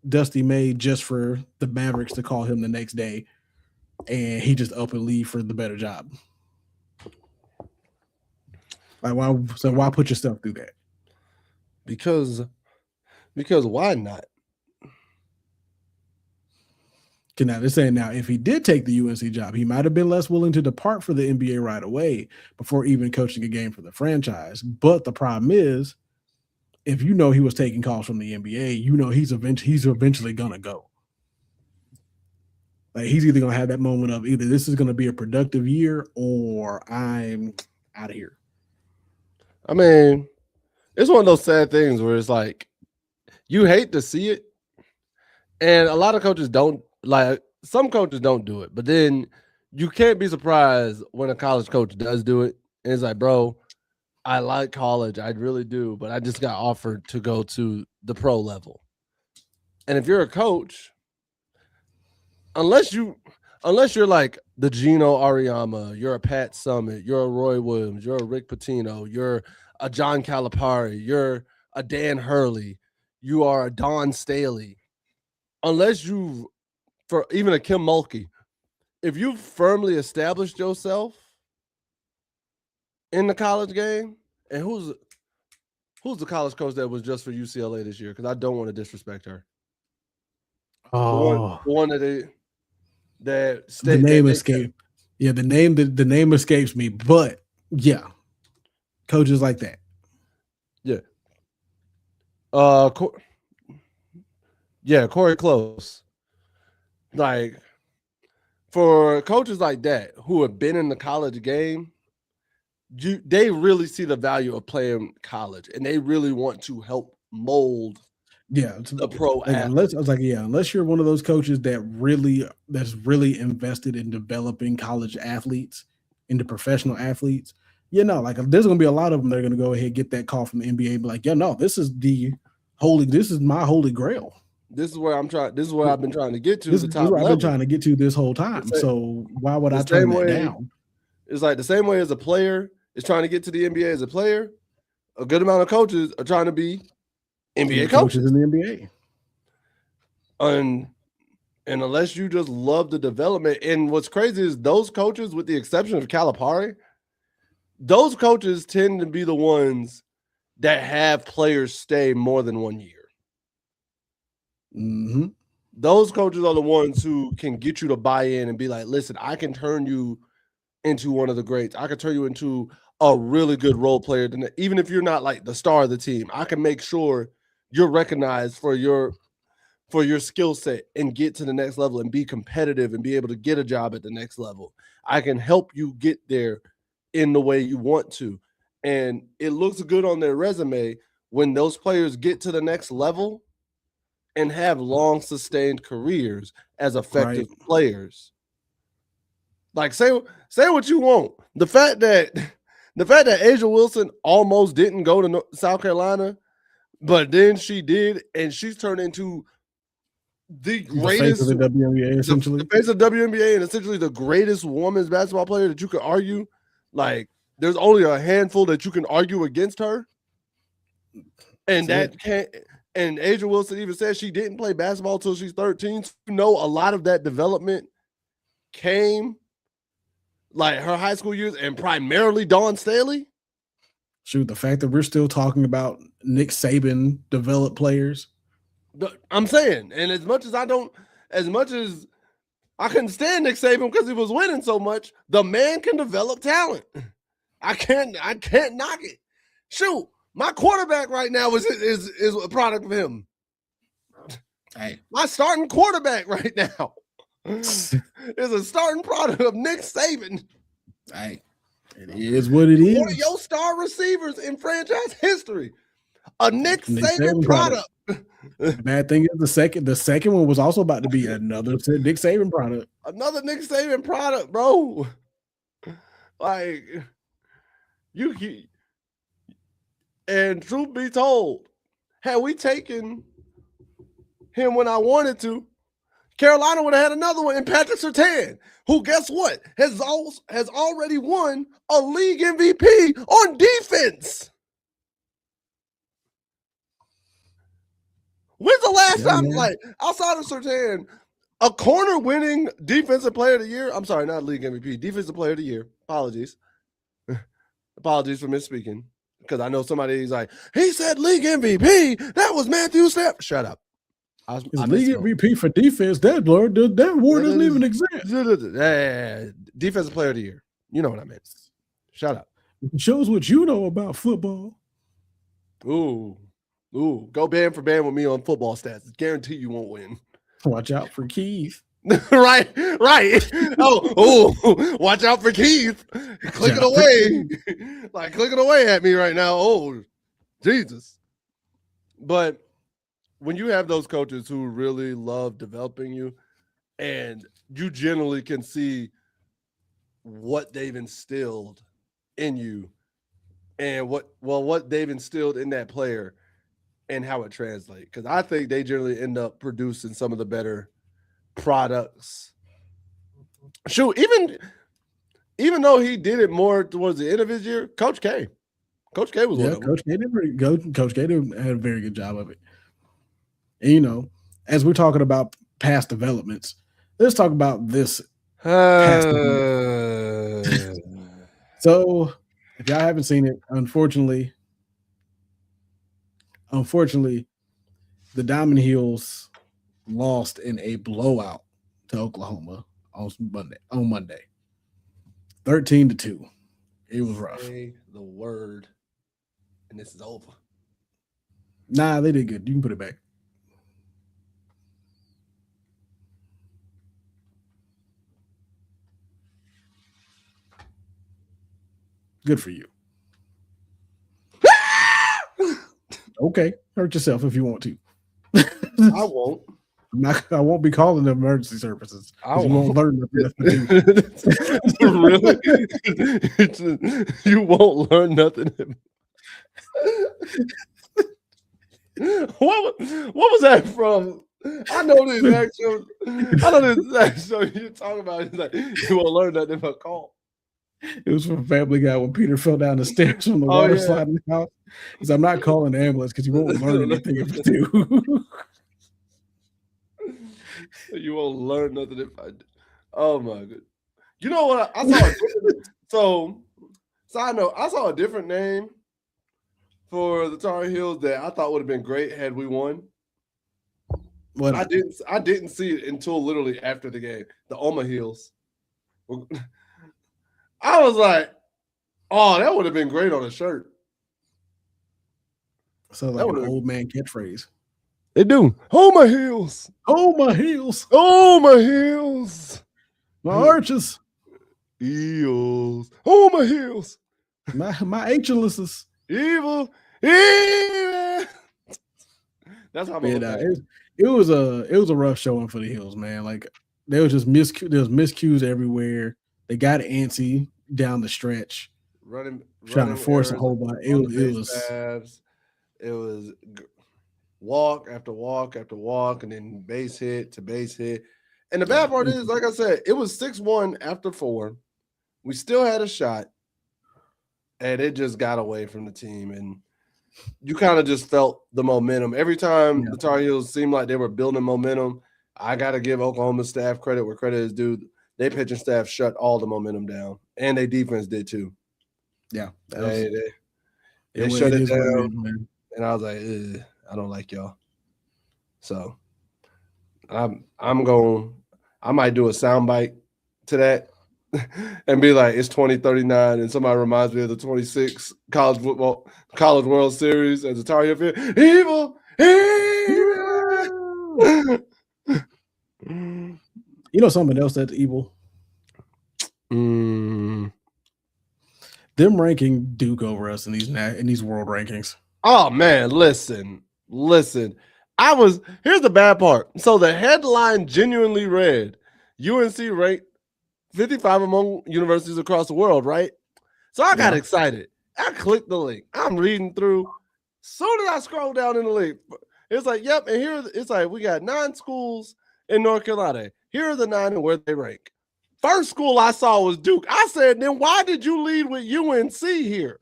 Dusty May just for the Mavericks to call him the next day and he just up and leave for the better job? Like, why put yourself through that? Because why not? Now they're saying now if he did take the UNC job, he might have been less willing to depart for the NBA right away before even coaching a game for the franchise. But the problem is, if he was taking calls from the NBA, he's eventually gonna go. Like, he's either gonna have that moment of either this is gonna be a productive year or I'm out of here. I mean, it's one of those sad things where it's like you hate to see it, and a lot of coaches don't. Like, some coaches don't do it, but then you can't be surprised when a college coach does do it. And it's like, bro, I like college, I really do, but I just got offered to go to the pro level. And if you're a coach, unless you're like the Gino Auriemma, you're a Pat Summit, you're a Roy Williams, you're a Rick Pitino, you're a John Calipari, you're a Dan Hurley, you are a Don Staley. Unless you, for even a Kim Mulkey, if you've firmly established yourself in the college game, and who's the college coach that was just for UCLA this year? Because I don't want to disrespect her. Oh, the one that the name escaped. Yeah, the name escapes me, but yeah, coaches like that. Yeah. Corey Close. Like, for coaches like that who have been in the college game, they really see the value of playing college, and they really want to help mold the pro athlete. Unless you're one of those coaches that's really invested in developing college athletes into professional athletes, there's gonna be a lot of them that are gonna go ahead and get that call from the NBA and be like, this is my holy grail. This is where I've been trying to get to. This is where I've been trying to get to this whole time. So why would I turn that down? It's like the same way as a player is trying to get to the NBA as a player. A good amount of coaches are trying to be NBA coaches in the NBA. And unless you just love the development, and what's crazy is those coaches, with the exception of Calipari, those coaches tend to be the ones that have players stay more than 1 year. Mm-hmm. Those coaches are the ones who can get you to buy in and be like, listen, I can turn you into one of the greats. I can turn you into a really good role player. Even if you're not like the star of the team, I can make sure you're recognized for your skill set and get to the next level and be competitive and be able to get a job at the next level. I can help you get there in the way you want to. And it looks good on their resume when those players get to the next level and have long sustained careers as effective players. Like, say what you want. The fact that Asia Wilson almost didn't go to South Carolina, but then she did, and she's turned into the greatest, the face of the WNBA, essentially. The face of the WNBA, and essentially the greatest women's basketball player that you could argue. Like, there's only a handful that you can argue against her. And and Asia Wilson even said she didn't play basketball until she's 13. So, a lot of that development came like her high school years and primarily Dawn Staley. Shoot, the fact that we're still talking about Nick Saban developed players. I'm saying, and as much as I couldn't stand Nick Saban because he was winning so much, the man can develop talent. I can't knock it. Shoot, my quarterback right now is a product of him. Hey, my starting quarterback right now is a starting product of Nick Saban. Hey, it is what it is. One of your star receivers in franchise history, a Nick Saban product. The bad thing is the second one was also about to be another Nick Saban product. Another Nick Saban product, bro. Like and truth be told, had we taken him when I wanted to, Carolina would have had another one in Patrick Surtain, who, guess what, has already won a league MVP on defense. When's the last time, like, outside of Surtain, a corner winning defensive player of the year? I'm sorry, not league MVP, defensive player of the year. Apologies. Apologies for misspeaking, because I know somebody's like, he said league MVP. That was Matthew Stafford. Shut up. I league MVP for defense. That award doesn't even exist. Defensive player of the year. You know what I meant. Shut up. It shows what you know about football. Ooh. Go band for band with me on football stats. Guarantee you won't win. Watch out for Keith. right. Oh, watch out for Keith. Clicking away. Like clicking away at me right now. Oh, Jesus. But when you have those coaches who really love developing you, and you generally can see what they've instilled in you and what they've instilled in that player and how it translates. Because I think they generally end up producing some of the better products. Shoot, even though he did it more towards the end of his year, Coach K was one of them. Coach K had a very good job of it. And, you know, as we're talking about past developments, let's talk about this. So, if y'all haven't seen it, unfortunately, the Diamond Heels lost in a blowout to Oklahoma on Monday. 13-2. It was rough. Say the word, and this is over. Nah, they did good. You can put it back. Good for you. Okay, hurt yourself if you want to. I won't. I won't be calling them emergency services. You won't learn nothing. Really? You won't learn nothing. What was that from? I know the exact show you're talking about. It's like, you won't learn nothing but call. It was from Family Guy when Peter fell down the stairs from the water slide in the house. Because I'm not calling the ambulance because you won't learn anything if you do. You won't learn nothing if I do. Oh my god! You know what? I saw side note, I saw a different name for the Tar Heels that I thought would have been great had we won. What? I didn't see it until literally after the game. The Oma Heels. I was like, oh, that would have been great on a shirt. So like an old man catchphrase. They do. Oma Heels. Oma Heels. Oma Heels. My arches. Eels. Oma Heels. My ancient Evil. That's how it was a rough showing for the Heels, man. Like there was miscues everywhere. They got antsy down the stretch, trying to force a whole bunch. It was walk after walk after walk, and then base hit to base hit. And the bad part is, like I said, it was 6-1 after 4. We still had a shot, and it just got away from the team. And you kind of just felt the momentum. Every time the Tar Heels seemed like they were building momentum, I got to give Oklahoma staff credit where credit is due. Their pitching staff shut all the momentum down, and their defense did too. Yeah. They shut it is what it down, is, man. and I was like, I don't like y'all. So I might do a soundbite to that and be like, it's 2039, and somebody reminds me of the 26 college World Series as a Tar Heel fan. Evil. You know something else that's evil? Them ranking Duke over us in these world rankings. Oh man, listen. Here's the bad part. So the headline genuinely read, UNC ranked 55 among universities across the world, right? So I got excited. I clicked the link. I'm reading through. Soon as I scroll down in the link, it's like, yep, and here it's like we got 9 schools in North Carolina. Here are the 9 and where they rank. First school I saw was Duke. I said, then why did you lead with UNC here?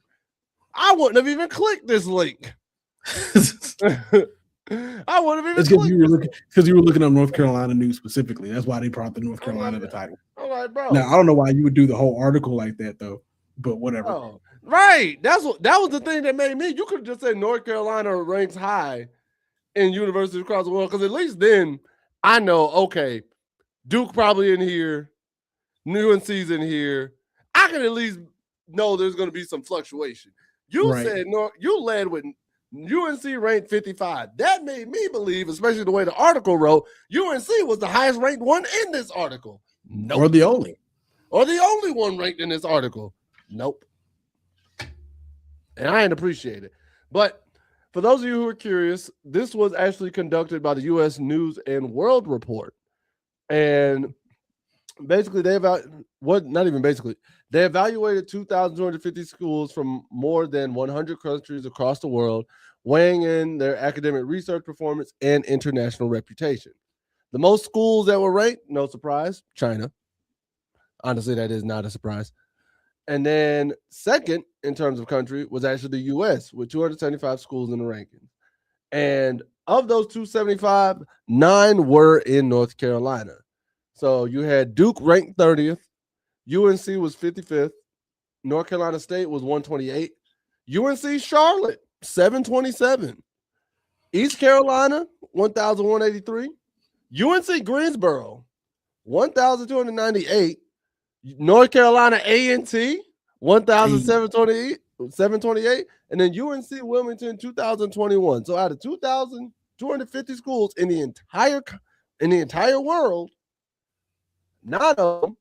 I wouldn't have even clicked this link. I wouldn't have even clicked because you were looking up North Carolina news specifically. That's why they brought the North Carolina the title. I'm like, bro. Now I don't know why you would do the whole article like that though, but whatever. Oh, right. That was the thing that made me. You could just say North Carolina ranks high in universities across the world, because at least then I know, okay, Duke probably in here, UNC's in here. I can at least know there's going to be some fluctuation. You said you led with UNC ranked 55. That made me believe, especially the way the article wrote, UNC was the highest ranked one in this article. Nope. Or the only one ranked in this article. Nope. And I didn't appreciate it. But for those of you who are curious, this was actually conducted by the U.S. News and World Report. And basically, they evaluated 2,250 schools from more than 100 countries across the world, weighing in their academic research performance and international reputation. The most schools that were ranked, no surprise, China. Honestly, that is not a surprise. And then second in terms of country was actually the U.S. with 275 schools in the rankings. And of those 275, 9 were in North Carolina. So you had Duke ranked 30th, UNC was 55th, North Carolina State was 128, UNC Charlotte 727, East Carolina 1,183, UNC Greensboro 1,298, North Carolina A&T 1,728, and then UNC Wilmington 2,021. So out of 2,250 schools in the entire world, 9 of them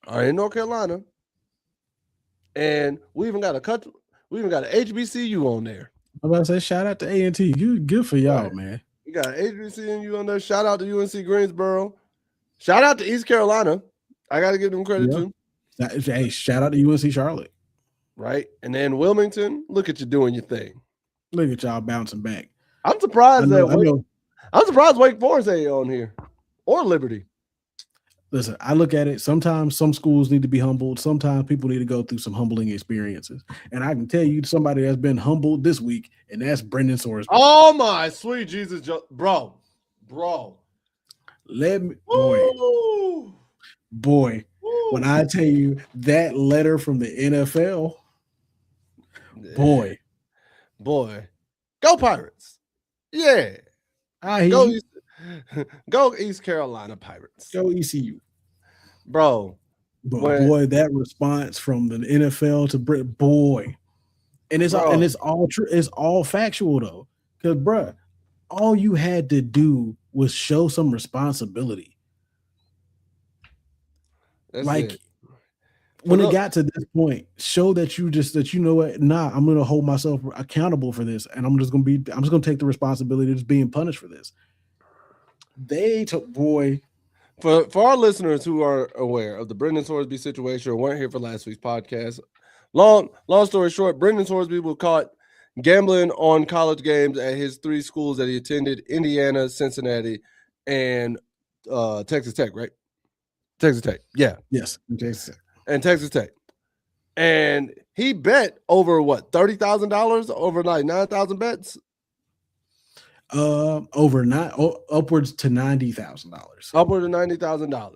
are in North Carolina, and we even got an HBCU on there. I'm about to say, shout out to A&T. Good for y'all, man. We got an HBCU on there. Shout out to UNC Greensboro. Shout out to East Carolina. I got to give them credit too. Hey, shout out to UNC Charlotte. Right, and then Wilmington. Look at you doing your thing. Look at y'all bouncing back. I'm surprised I'm surprised Wake Forest ain't on here, or Liberty. Listen, I look at it. Sometimes some schools need to be humbled. Sometimes people need to go through some humbling experiences. And I can tell you somebody that's been humbled this week, and that's Brendan Sorsby. Oh my sweet Jesus, bro. Let me, boy. When I tell you that letter from the NFL, boy, go Pirates! Yeah, go East Carolina Pirates. Go ECU, bro. But boy, that response from the NFL to Brit, boy, and it's all true. It's all factual though, because bro, all you had to do was show some responsibility. That's when it got to this point, show that you know what, I'm gonna hold myself accountable for this, and I'm just gonna take the responsibility of just being punished for this. They took for our listeners who are aware of the Brendan Sorsby situation or weren't here for last week's podcast. Long story short, Brendan Sorsby was caught gambling on college games at his 3 schools that he attended: Indiana, Cincinnati, and Texas Tech, right? Texas Tech, yeah. Yes, Texas Tech. And Texas Tech. And he bet over what, $30,000 over like 9,000 bets? Upwards to $90,000. Upward to $90,000.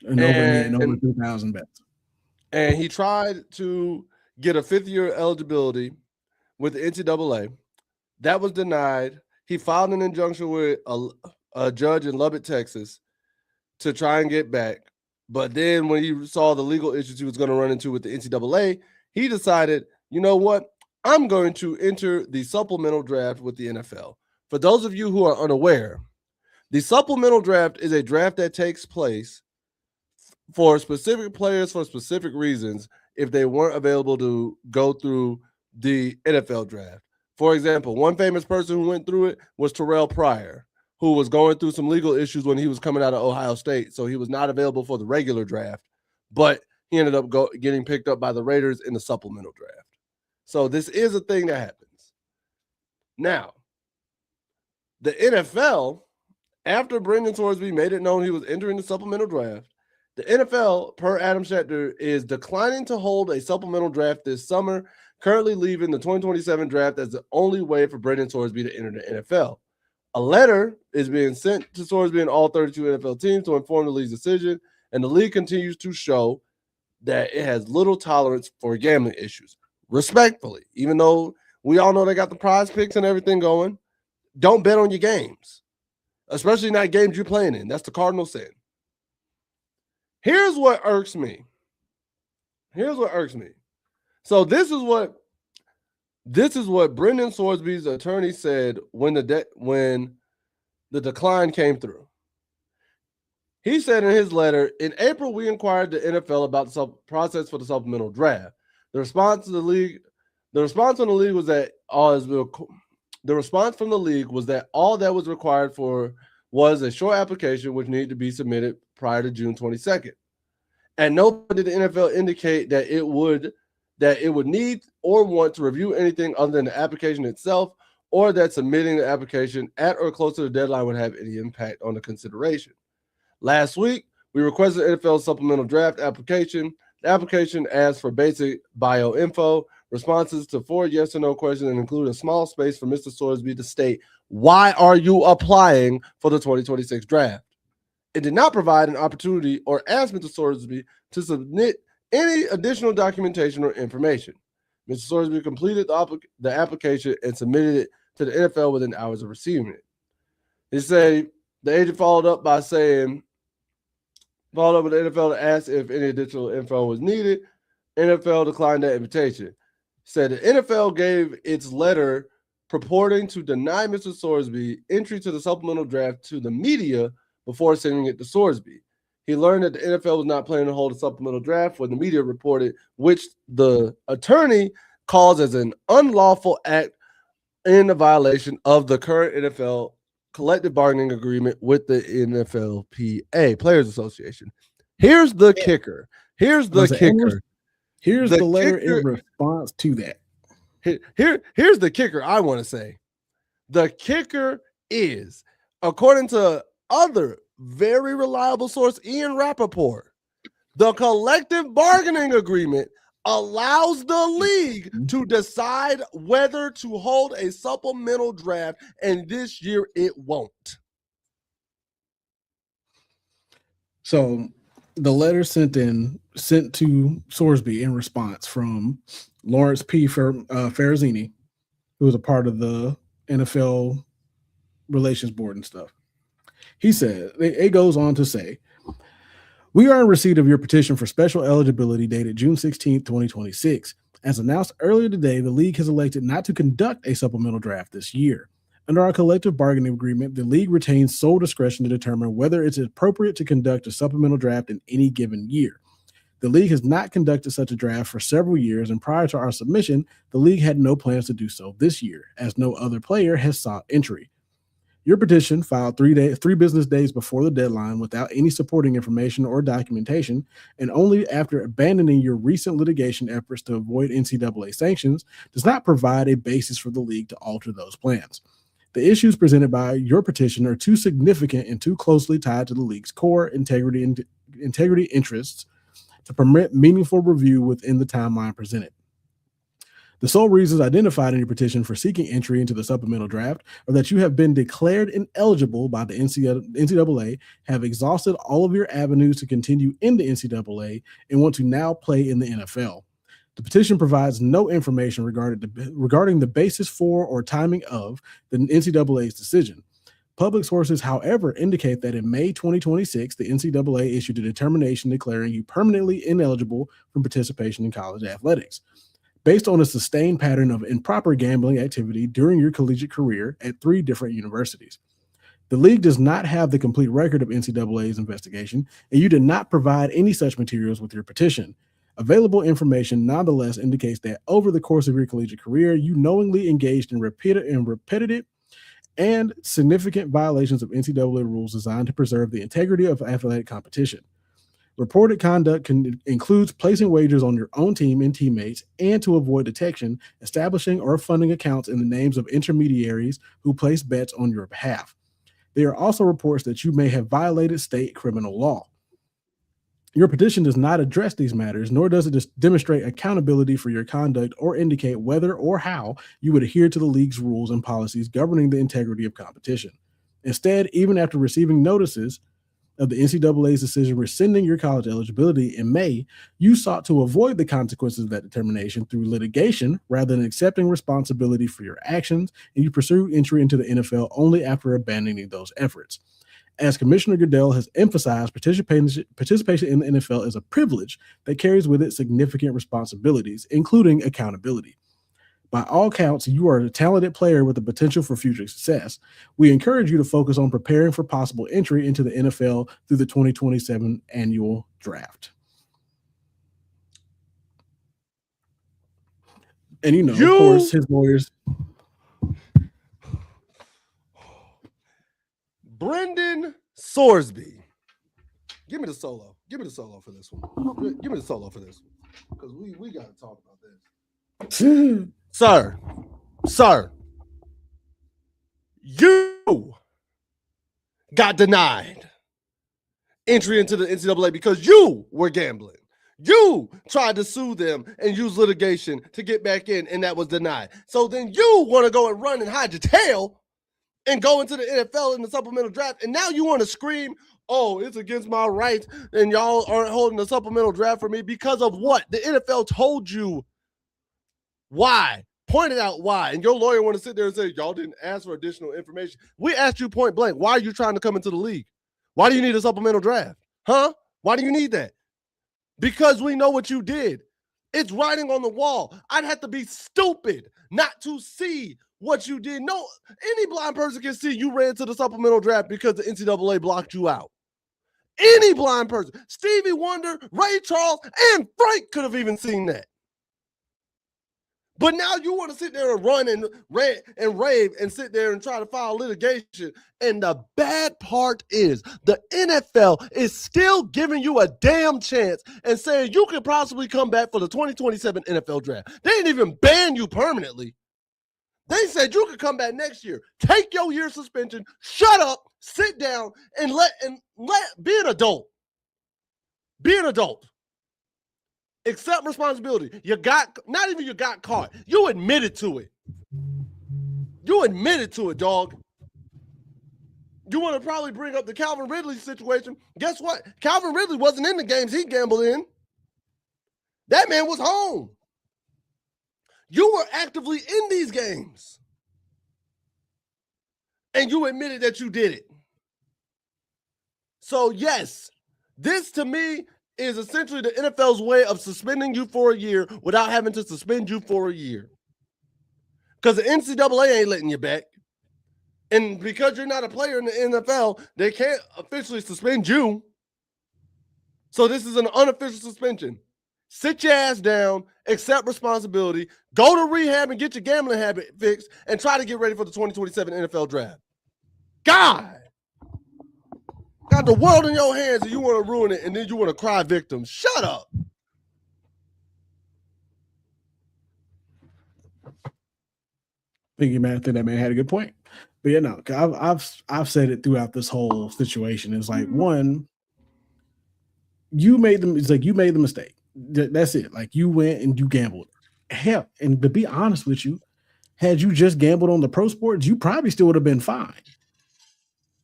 And over 2,000 bets. And he tried to get a 5th-year eligibility with the NCAA. That was denied. He filed an injunction with a judge in Lubbock, Texas, to try and get back. But then when he saw the legal issues he was going to run into with the NCAA, he decided, you know what? I'm going to enter the supplemental draft with the NFL. For those of you who are unaware, the supplemental draft is a draft that takes place for specific players for specific reasons if they weren't available to go through the NFL draft. For example, one famous person who went through it was Terrell Pryor, who was going through some legal issues when he was coming out of Ohio State. So he was not available for the regular draft, but he ended up getting picked up by the Raiders in the supplemental draft. So this is a thing that happens. Now, the NFL, after Brendan Thorsby made it known he was entering the supplemental draft, the NFL, per Adam Schefter, is declining to hold a supplemental draft this summer, currently leaving the 2027 draft as the only way for Brendan Thorsby to enter the NFL. A letter is being sent to Thorsby and all 32 NFL teams to inform the league's decision, and the league continues to show that it has little tolerance for gambling issues. Respectfully, even though we all know they got the prize picks and everything going, don't bet on your games, especially not games you're playing in. That's the cardinal sin. Here's what irks me. So this is what Brendan Thorsby's attorney said when the decline came through. He said in his letter, in April, we inquired the NFL about the process for the supplemental draft. The response from the league was that all that was required was a short application which needed to be submitted prior to June 22nd. And nobody did the NFL indicate that it would need or want to review anything other than the application itself, or that submitting the application at or close to the deadline would have any impact on the consideration. Last week, we requested NFL supplemental draft application. The application asked for basic bio info, responses to 4 yes or no questions, and included a small space for Mr. Thorsby to state, why are you applying for the 2026 draft? It did not provide an opportunity or ask Mr. Thorsby to submit any additional documentation or information. Mr. Thorsby completed the application and submitted it to the NFL within hours of receiving it. He said the agent followed up with the NFL to ask if any additional info was needed. NFL declined that invitation. Said the NFL gave its letter purporting to deny Mr. Thorsby entry to the supplemental draft to the media before sending it to Thorsby. He learned that the NFL was not planning to hold a supplemental draft when the media reported, which the attorney calls as an unlawful act in a violation of the current NFL collective bargaining agreement with the NFLPA, Players Association. Here's the kicker. Here's the letter in response to that. Here's the kicker I want to say. The kicker is, according to other very reliable source, Ian Rappaport, the collective bargaining agreement allows the league to decide whether to hold a supplemental draft, and this year it won't. So the letter sent to Thorsby in response from Lawrence P. Ferrazzini, who was a part of the NFL Relations Board and stuff. He said, it goes on to say, we are in receipt of your petition for special eligibility dated June 16, 2026. As announced earlier today, the league has elected not to conduct a supplemental draft this year. Under our collective bargaining agreement, the league retains sole discretion to determine whether it's appropriate to conduct a supplemental draft in any given year. The league has not conducted such a draft for several years, and prior to our submission, the league had no plans to do so this year, as no other player has sought entry. Your petition, filed 3 business days before the deadline without any supporting information or documentation, and only after abandoning your recent litigation efforts to avoid NCAA sanctions, does not provide a basis for the league to alter those plans. The issues presented by your petition are too significant and too closely tied to the league's core integrity interests to permit meaningful review within the timeline presented. The sole reasons identified in your petition for seeking entry into the supplemental draft are that you have been declared ineligible by the NCAA, have exhausted all of your avenues to continue in the NCAA, and want to now play in the NFL. The petition provides no information regarding the basis for or timing of the NCAA's decision. Public sources, however, indicate that in May 2026, the NCAA issued a determination declaring you permanently ineligible for participation in college athletics, based on a sustained pattern of improper gambling activity during your collegiate career at 3 different universities. The league does not have the complete record of NCAA's investigation, and you did not provide any such materials with your petition. Available information nonetheless indicates that over the course of your collegiate career, you knowingly engaged in repetitive and significant violations of NCAA rules designed to preserve the integrity of athletic competition. Reported conduct includes placing wagers on your own team and teammates, and to avoid detection, establishing or funding accounts in the names of intermediaries who place bets on your behalf. There are also reports that you may have violated state criminal law. Your petition does not address these matters, nor does it demonstrate accountability for your conduct or indicate whether or how you would adhere to the league's rules and policies governing the integrity of competition. Instead, even after receiving notices of the NCAA's decision rescinding your college eligibility in May, you sought to avoid the consequences of that determination through litigation rather than accepting responsibility for your actions, and you pursued entry into the NFL only after abandoning those efforts. As Commissioner Goodell has emphasized, participation in the NFL is a privilege that carries with it significant responsibilities, including accountability. By all counts, you are a talented player with the potential for future success. We encourage you to focus on preparing for possible entry into the NFL through the 2027 annual draft. And, of course, his lawyers. Brendan Sorsby. Give me the solo. Give me the solo for this one. Give me the solo for this one. Because we got to talk about this. Sir, you got denied entry into the NCAA because you were gambling. You tried to sue them and use litigation to get back in, and that was denied. So then you want to go and run and hide your tail and go into the NFL in the supplemental draft, and now you want to scream, oh, it's against my rights, and y'all aren't holding the supplemental draft for me because of what? The NFL told you why, pointed out why, and your lawyer want to sit there and say, y'all didn't ask for additional information. We asked you point blank, why are you trying to come into the league? Why do you need a supplemental draft? Huh? Why do you need that? Because we know what you did. It's writing on the wall. I'd have to be stupid not to see what you did. No, any blind person can see you ran to the supplemental draft because the NCAA blocked you out. Any blind person. Stevie Wonder, Ray Charles, and Frank could have even seen that. But now you want to sit there and run and rave and sit there and try to file litigation. And the bad part is the NFL is still giving you a damn chance and saying you could possibly come back for the 2027 NFL draft. They didn't even ban you permanently. They said you could come back next year. Take your year suspension, shut up, sit down, and let be an adult. Be an adult. Accept responsibility. You got caught. You admitted to it. You admitted to it, dog. You want to probably bring up the Calvin Ridley situation. Guess what? Calvin Ridley wasn't in the games he gambled in. That man was home. You were actively in these games. And you admitted that you did it. So, yes, this to me is essentially the NFL's way of suspending you for a year without having to suspend you for a year. Because the NCAA ain't letting you back. And because you're not a player in the NFL, they can't officially suspend you. So this is an unofficial suspension. Sit your ass down, accept responsibility, go to rehab and get your gambling habit fixed, and try to get ready for the 2027 NFL draft. God! Got the world in your hands and you want to ruin it, and then you want to cry victim. Shut up. Thank you, man. I think that man had a good point. But yeah, no, I've said it throughout this whole situation. It's like, one, you made the mistake. That's it. Like, you went and you gambled. Hell, and to be honest with you, had you just gambled on the pro sports, you probably still would have been fine.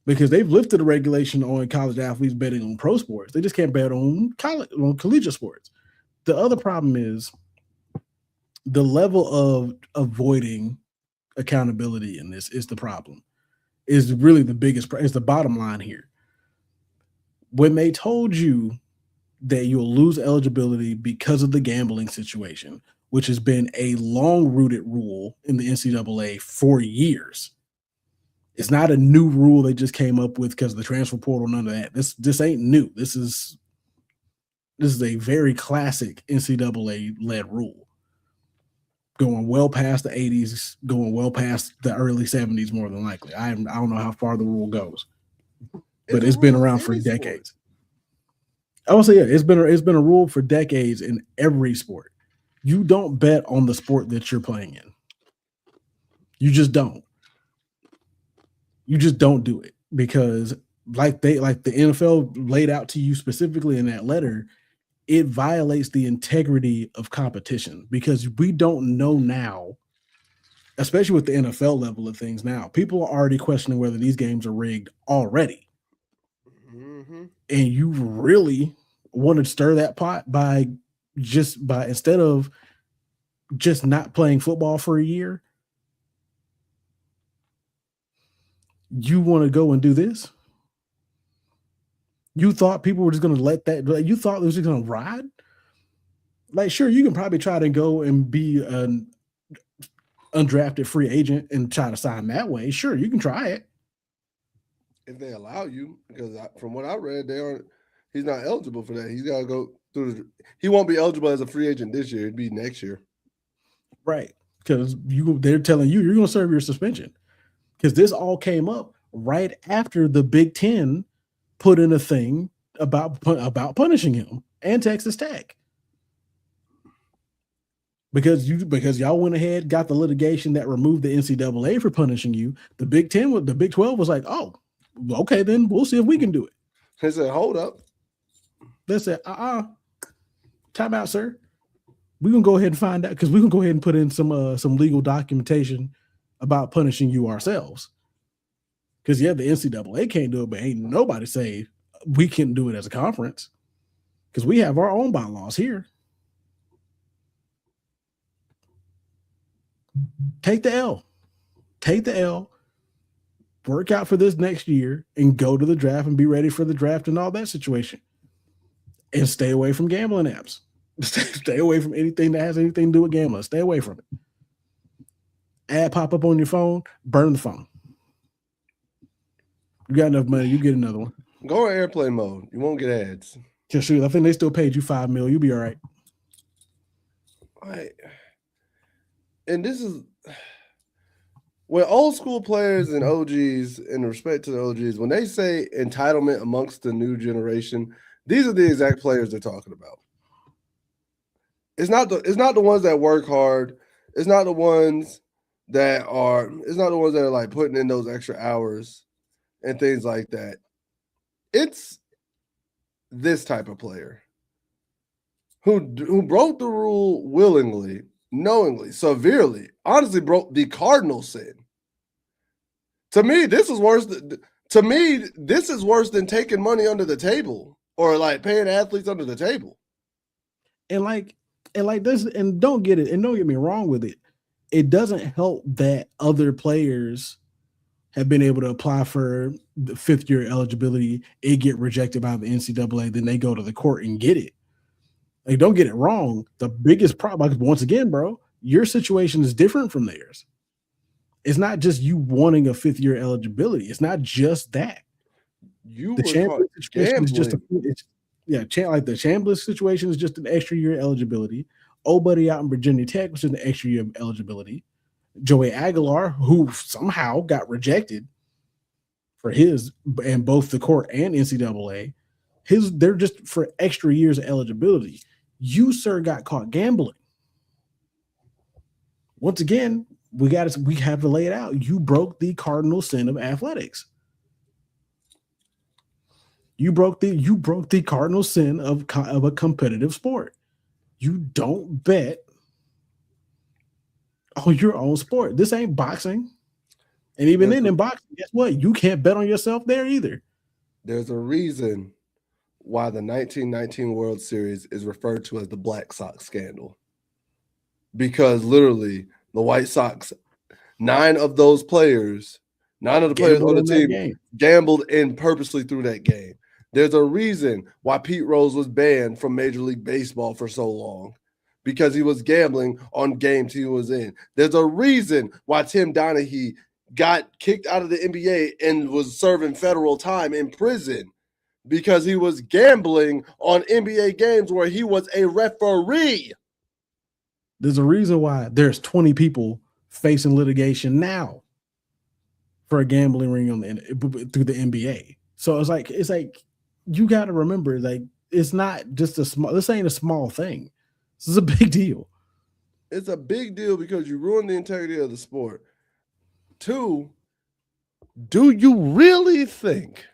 Because they've lifted the regulation on college athletes betting on pro sports. They just can't bet on collegiate sports. The other problem is the level of avoiding accountability in this is the problem. Is really the biggest. Is the bottom line here. When they told you that you'll lose eligibility because of the gambling situation, which has been a long rooted rule in the NCAA for years. It's not a new rule they just came up with because of the transfer portal, none of that. This ain't new. This is a very classic NCAA led rule. Going well past the 80s, going well past the early 70s, more than likely. I don't know how far the rule goes, but it's been around for decades. I would say, yeah, it's been a rule for decades in every sport. You don't bet on the sport that you're playing in. You just don't. You just don't do it because like the NFL laid out to you specifically in that letter, it violates the integrity of competition because we don't know now, especially with the NFL level of things now. People are already questioning whether these games are rigged already. Mm-hmm. And you really want to stir that pot by instead of just not playing football for a year, you want to go and do this? You thought people were just going to let that? You thought it was just going to ride? Like, sure, you can probably try to go and be an undrafted free agent and try to sign that way. Sure, you can try it if they allow you. Because from what I read, he's not eligible for that. He's got to go through. He won't be eligible as a free agent this year. It'd be next year, right? Because they're telling you you're going to serve your suspension. Because this all came up right after the Big Ten put in a thing about punishing him and Texas Tech. Because y'all went ahead, got the litigation that removed the NCAA for punishing you. The Big 12 was like, oh, okay, then we'll see if we can do it. They said, hold up. They said, time out, sir. We're gonna go ahead and find out because we're gonna go ahead and put in some legal documentation about punishing you ourselves. Because yeah, the NCAA can't do it, but ain't nobody say we can do it as a conference because we have our own bylaws here. Take the L. Take the L. Work out for this next year and go to the draft and be ready for the draft and all that situation. And stay away from gambling apps. Stay away from anything that has anything to do with gambling. Stay away from it. Ad pop up on your phone, burn the phone. You got enough money, you get another one. Go on airplane mode. You won't get ads. Just shoot. I think they still paid you $5 million. You'll be all right. And this is when old school players and OGs, in respect to the OGs, when they say entitlement amongst the new generation, these are the exact players they're talking about. It's not the ones that work hard. It's not the ones that are like putting in those extra hours and things like that. It's this type of player who broke the rule willingly, knowingly, severely, honestly broke the cardinal sin. To me, this is worse than taking money under the table or like paying athletes under the table. And like this, and don't get me wrong with it. It doesn't help that other players have been able to apply for the 5th year eligibility, it get rejected by the NCAA, then they go to the court and get it. Like, don't get it wrong. The biggest problem, once again, bro, your situation is different from theirs. It's not just you wanting a 5th year eligibility. It's not just that. The Chambliss situation is just the Chambliss situation is just an extra year eligibility. Old buddy out in Virginia Tech was just an extra year of eligibility. Joey Aguilar, who somehow got rejected for his and both the court and NCAA, they're just for extra years of eligibility. You, sir, got caught gambling. Once again, we have to lay it out. You broke the cardinal sin of athletics. You broke the cardinal sin of a competitive sport. You don't bet on your own sport. This ain't boxing. And even then in boxing, guess what? You can't bet on yourself there either. There's a reason why the 1919 World Series is referred to as the Black Sox scandal. because literally the White Sox, 9 of the players on the team gambled and purposely threw that game. There's a reason why Pete Rose was banned from Major League Baseball for so long, because he was gambling on games he was in. There's a reason why Tim Donaghy got kicked out of the NBA and was serving federal time in prison, because he was gambling on NBA games where he was a referee. There's a reason why there's 20 people facing litigation now for a gambling ring through the NBA. So it's like you got to remember, like, it's not just this ain't a small thing. This is a big deal. It's a big deal because you ruin the integrity of the sport. 2, do you really think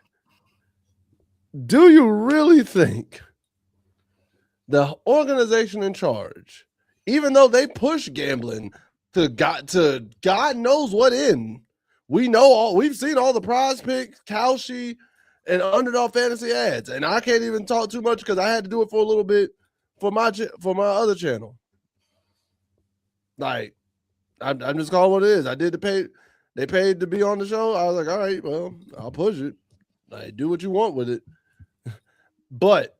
the organization in charge, even though they push gambling to God knows what end, we've seen all the prize picks, Kalshi, and underdog fantasy ads, and I can't even talk too much because I had to do it for a little bit for my other channel. Like, I'm just calling what it is. I did they paid to be on the show. I was like, all right, well, I'll push it. Like, do what you want with it. But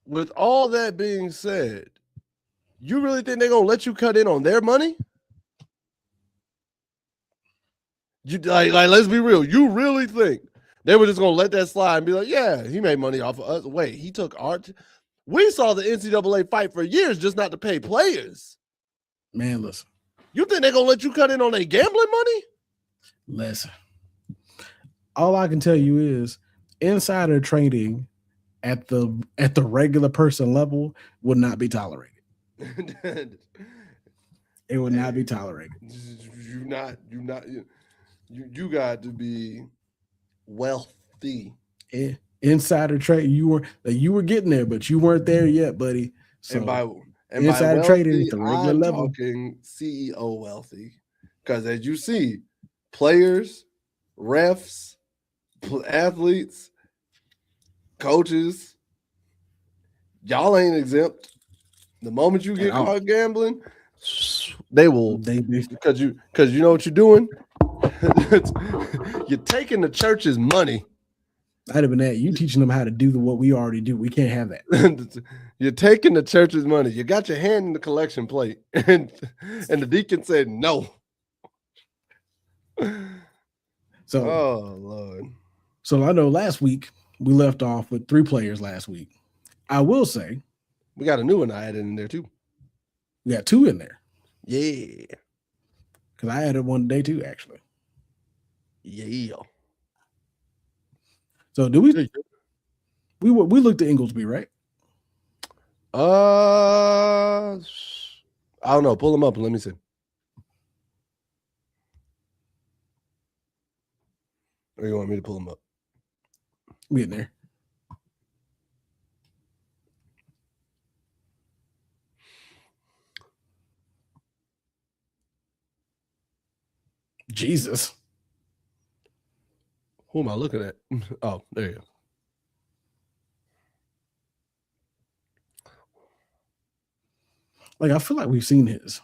with all that being said, you really think they're gonna let you cut in on their money? You like let's be real. You really think they were just gonna let that slide and be like, yeah, he made money off of us? Wait, he took we saw the NCAA fight for years just not to pay players. Man, listen. You think they're gonna let you cut in on their gambling money? Listen. All I can tell you is insider trading at the regular person level would not be tolerated. It would not be tolerated. You got to be wealthy. Yeah. Insider trade, you were getting there, but you weren't there yet, buddy. So and insider by trading at the regular I'm level. Talking CEO wealthy, because as you see, players, refs, athletes, coaches, y'all ain't exempt. The moment you get caught gambling, they will, because you know what you're doing. You're taking the church's money. I'd have been that. You teaching them how to do what we already do. We can't have that. You're taking the church's money. You got your hand in the collection plate, and the deacon said no. So, oh Lord. So I know last week we left off with 3 players last week. I will say we got a new one I added in there too. We got 2 in there. Yeah. Because I added one today too, actually. Yeah. So do we looked at Inglesby, right? I don't know. Pull him up and let me see. Or you want me to pull him up? We in there. Jesus. Who am I looking at? Oh, there you go. Like, I feel like we've seen his.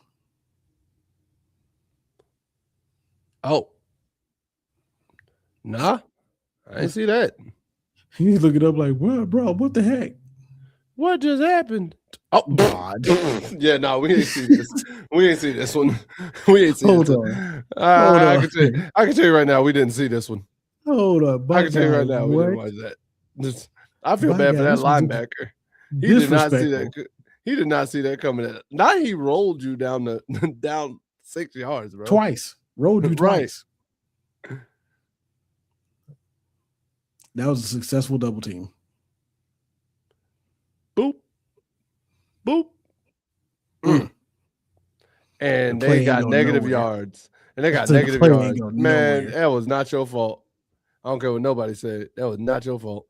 Oh. Nah. I didn't see that. He's looking up like, what, bro? What the heck? What just happened? Oh, God. Yeah, no, we ain't see this. We ain't see this one. We ain't see Hold this on. one. I can tell you right now, we didn't see this one. Hold on. I can tell you right now, we didn't watch that. I feel bad for that linebacker. He did not see that. He did not see that coming. Now he rolled you down 6 yards, bro. Twice. Rolled you twice. That was a successful double team. Boop. Boop. And they got negative yards. And they got negative yards. Man, that was not your fault. I don't care what nobody said. That was not your fault.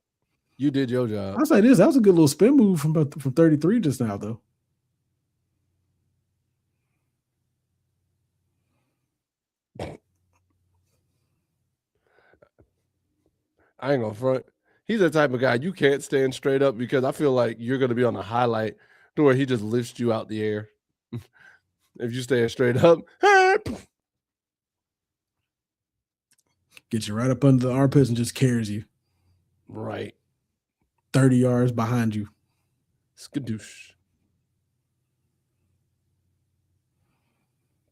You did your job. I'll say this. That was a good little spin move from 33 just now, though. I ain't gonna front. He's the type of guy you can't stand straight up because I feel like you're going to be on the highlight to where he just lifts you out the air. If you stay straight up, Gets you right up under the armpits and just carries you right. 30 yards behind you. Skadoosh.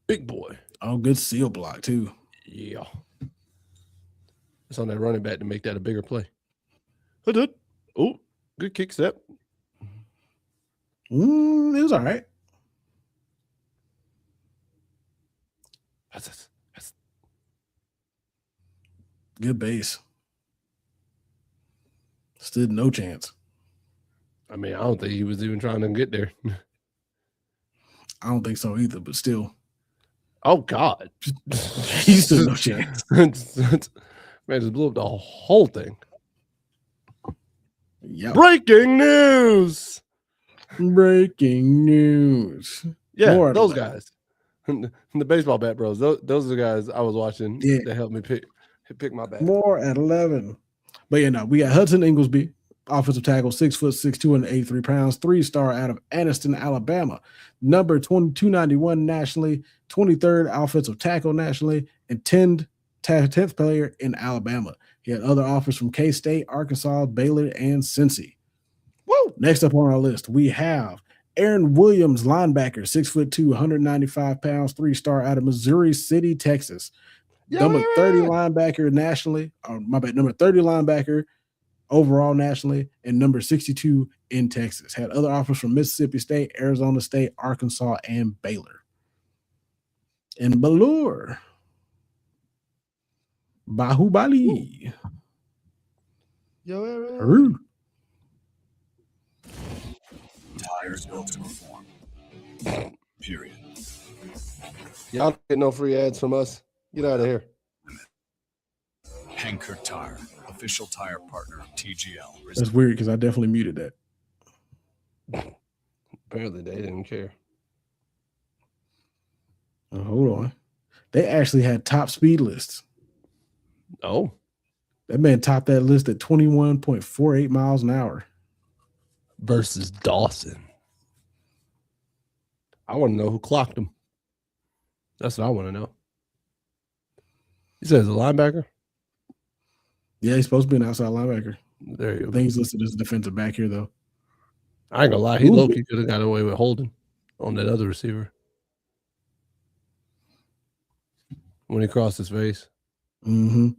Big boy. Oh, good seal block too. Yeah. It's on that running back to make that a bigger play. Oh, good kick step. It was all right. That's Good base. Stood no chance. I mean, I don't think he was even trying to get there. I don't think so either, but still. Oh, God. He stood no chance. Man, just blew up the whole thing. Yeah. Breaking news. Breaking news. Yeah, More those guys. The baseball bat bros. Those are the guys I was watching that helped me pick my bat. More at 11. But yeah, no, we got Hudson Inglesby, offensive tackle, 6'6", 283 pounds, 3-star out of Anniston, Alabama. Number 291 nationally, 23rd offensive tackle nationally, and 10th player in Alabama. He had other offers from K-State, Arkansas, Baylor, and Cincy. Woo! Next up on our list, we have Aaron Williams, linebacker, 6'2", 195 pounds, 3-star out of Missouri City, Texas. Number 30 linebacker nationally, number 30 linebacker overall nationally, and number 62 in Texas. Had other offers from Mississippi State, Arizona State, Arkansas, and Baylor. And Balur, Bahubali. Yo, Aaron. Tires built to perform. Period. Y'all don't get no free ads from us. Get out of here. Hankook Tire, official tire partner of TGL. That's weird because I definitely muted that. Apparently they didn't care. Hold on. They actually had top speed lists. Oh. That man topped that list at 21.48 miles an hour. Versus Dawson. I want to know who clocked him. That's what I want to know. He says a linebacker? Yeah, he's supposed to be an outside linebacker. There you go. I think he's listed as a defensive back here, though. I ain't gonna lie. He low-key could have got away with holding on that other receiver. When he crossed his face. Mm-hmm.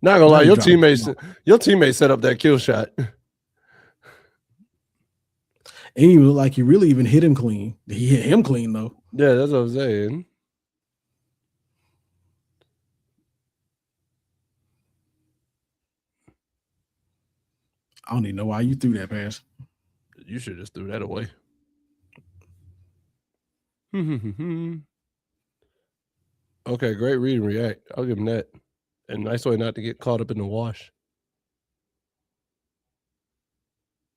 Not gonna lie, your teammate set up that kill shot. And he looked like he really even hit him clean. He hit him clean, though. Yeah, that's what I'm saying. I don't even know why you threw that pass. You should just threw that away. Okay, great read and react. I'll give him that. And nice way not to get caught up in the wash.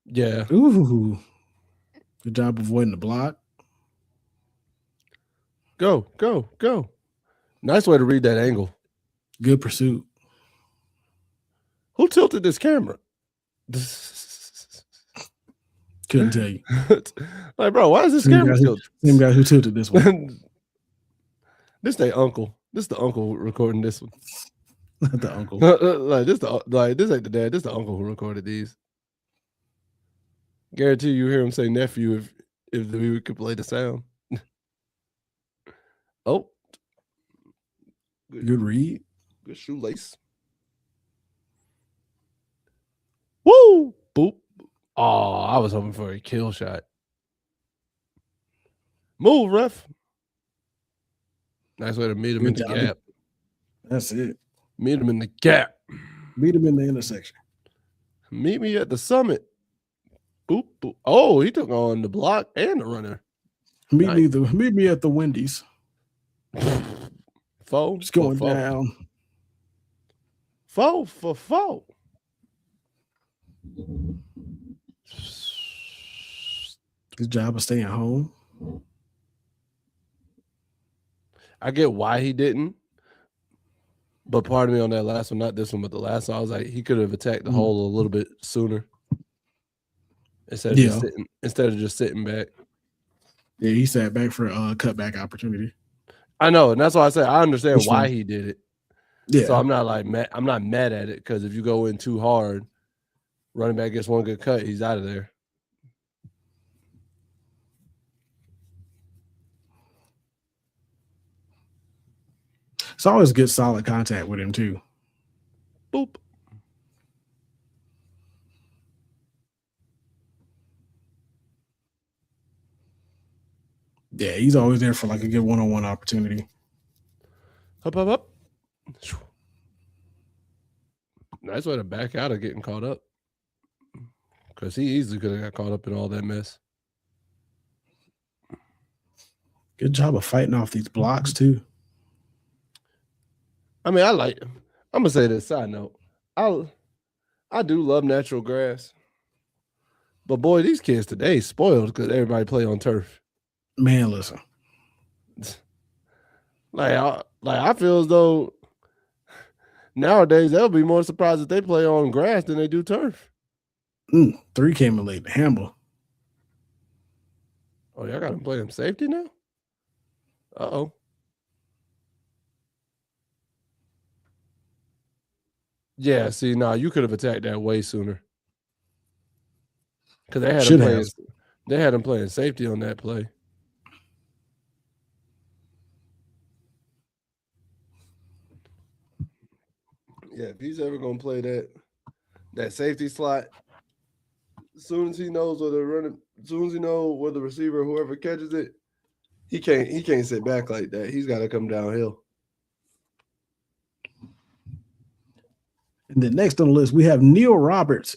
Yeah. Ooh. Good job avoiding the block. Go, go, go. Nice way to read that angle. Good pursuit. Who tilted this camera? Couldn't tell you. Like, bro, why is this camera tilted? Same guy who tilted this one. This their uncle. This the uncle recording this one. Not the uncle. This ain't the dad. This the uncle who recorded these. Guarantee you hear him say nephew if we could play the sound. Oh. Good read. Good shoelace. Woo! Boop. Oh, I was hoping for a kill shot. Move, ref. Nice way to meet him in the gap. That's it. Meet him in the gap. Meet him in the intersection. Meet me at the summit. Boop, boop. Oh, he took on the block and the runner. Meet me at the Wendy's. Foe. It's going down. Foe for foe. Good job of staying home. I get why he didn't. But part of me on that last one, not this one, but the last one, I was like, he could have attacked the hole a little bit sooner instead of just sitting back. Yeah, he sat back for a cutback opportunity. I know, and that's why I say I understand why he did it. Yeah. So I'm not like I'm not mad at it, because if you go in too hard, running back gets one good cut, he's out of there. It's always good solid contact with him too. Boop. Yeah, he's always there for like a good one-on-one opportunity. Up, up, up. Nice way to back out of getting caught up, because he easily could have got caught up in all that mess. Good job of fighting off these blocks too. I mean, I like him. I'm gonna say this side note. I do love natural grass, but boy, these kids today spoiled because everybody play on turf. Man, listen. I feel as though nowadays they'll be more surprised if they play on grass than they do turf. 3 came in late. Hamble. Oh, y'all got him playing safety now? Uh-oh. Yeah, see, you could have attacked that way sooner. Because they had him playing safety on that play. Yeah, if he's ever gonna play that safety slot, as soon as he knows where they're running, as soon as he knows where the receiver, whoever catches it, he can't sit back like that. He's got to come downhill. And then next on the list, we have Neil Roberts,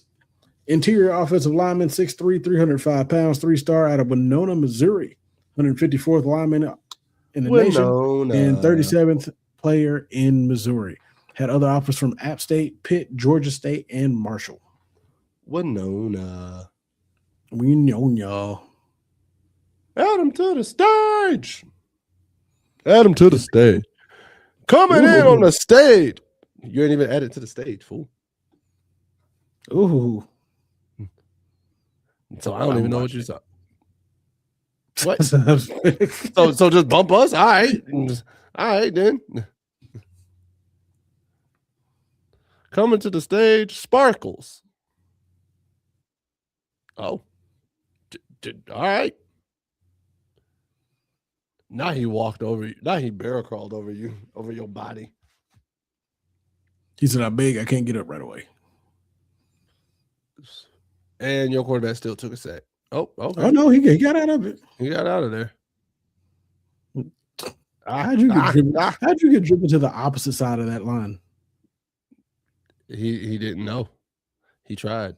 interior offensive lineman, 6'3", 305 pounds, 3-star out of Winona, Missouri, 154th lineman in the nation, and 37th player in Missouri. Had other offers from App State, Pitt, Georgia State, and Marshall. Winona. We know y'all. Add him to the stage. Add him to the stage. Coming in on the stage. You ain't even added to the stage, fool. Ooh. So I don't even know what you saw. What? so just bump us? All right. All right, then. Coming to the stage, Sparkles. Oh. All right. Now he walked over you. Now he barrel crawled over you, over your body. He said, I'm big. I can't get up right away. And your quarterback still took a sack. Oh, okay. Oh, no, he got out of it. He got out of there. How'd you get driven to the opposite side of that line? He didn't know. He tried.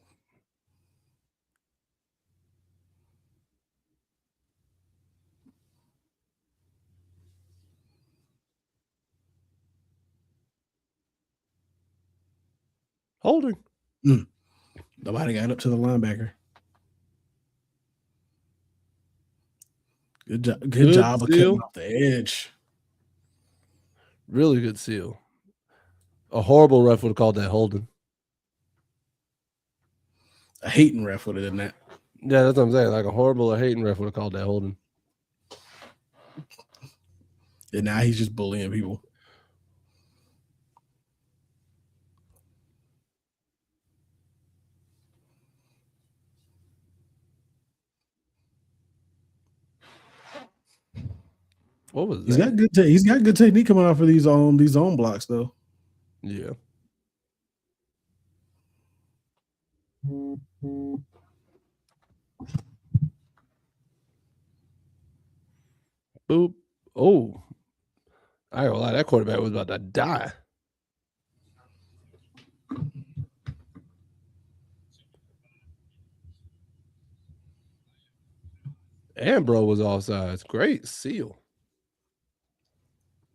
Holding. Nobody got up to the linebacker. Good job of cutting off the edge. Really good seal. A horrible ref would have called that holding. A hating ref would have done that. Yeah, that's what I'm saying. Like a horrible or hating ref would have called that holding. And now he's just bullying people. What was that? He's got good technique coming off of these zone blocks though. Yeah. Boop. Oh. I ain't gonna lie, that quarterback was about to die. Ambro was offsides. Great seal.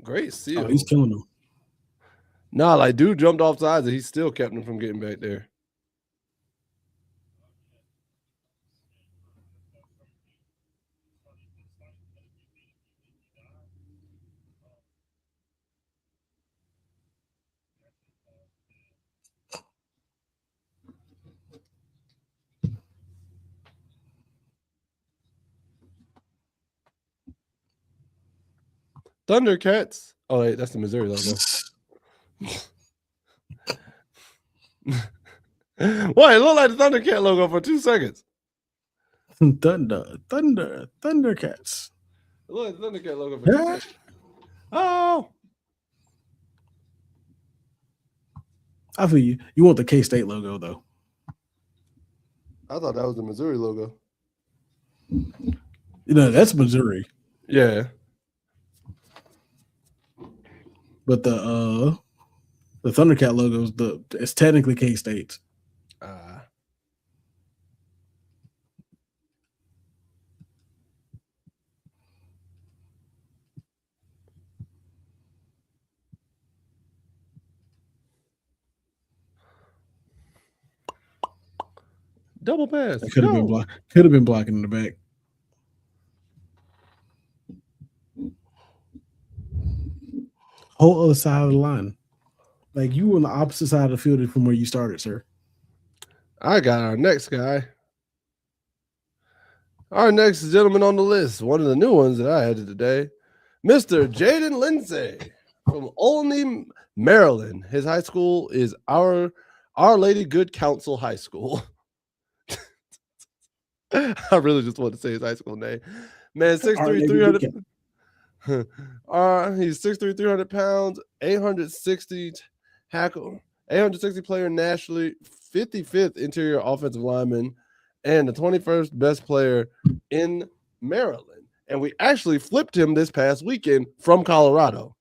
Great seal. Oh, he's killing them. Nah, like dude jumped off sides and he still kept him from getting back there. Thundercats. Oh, wait, that's the Missouri logo. Why? It looked like the Thundercat logo for 2 seconds. Thundercats. It looked like the Thundercat logo for 2 seconds. Oh. I feel you. You want the K-State logo, though. I thought that was the Missouri logo. That's Missouri. Yeah. But the Thundercat logo it's technically K-State's. Double pass. Could have been Could have been blocking in the back. Whole other side of the line. Like you were on the opposite side of the field from where you started, sir. I got our next guy. Our next gentleman on the list, one of the new ones that I added today, Mr. Jaden Lindsay from Olney, Maryland. His high school is Our Lady Good Counsel High School. I really just want to say his high school name. Man, 6'3", 300. He's 6'3", 300 pounds, 860 tackle, 860 player nationally, 55th interior offensive lineman, and the 21st best player in Maryland. And we actually flipped him this past weekend from Colorado.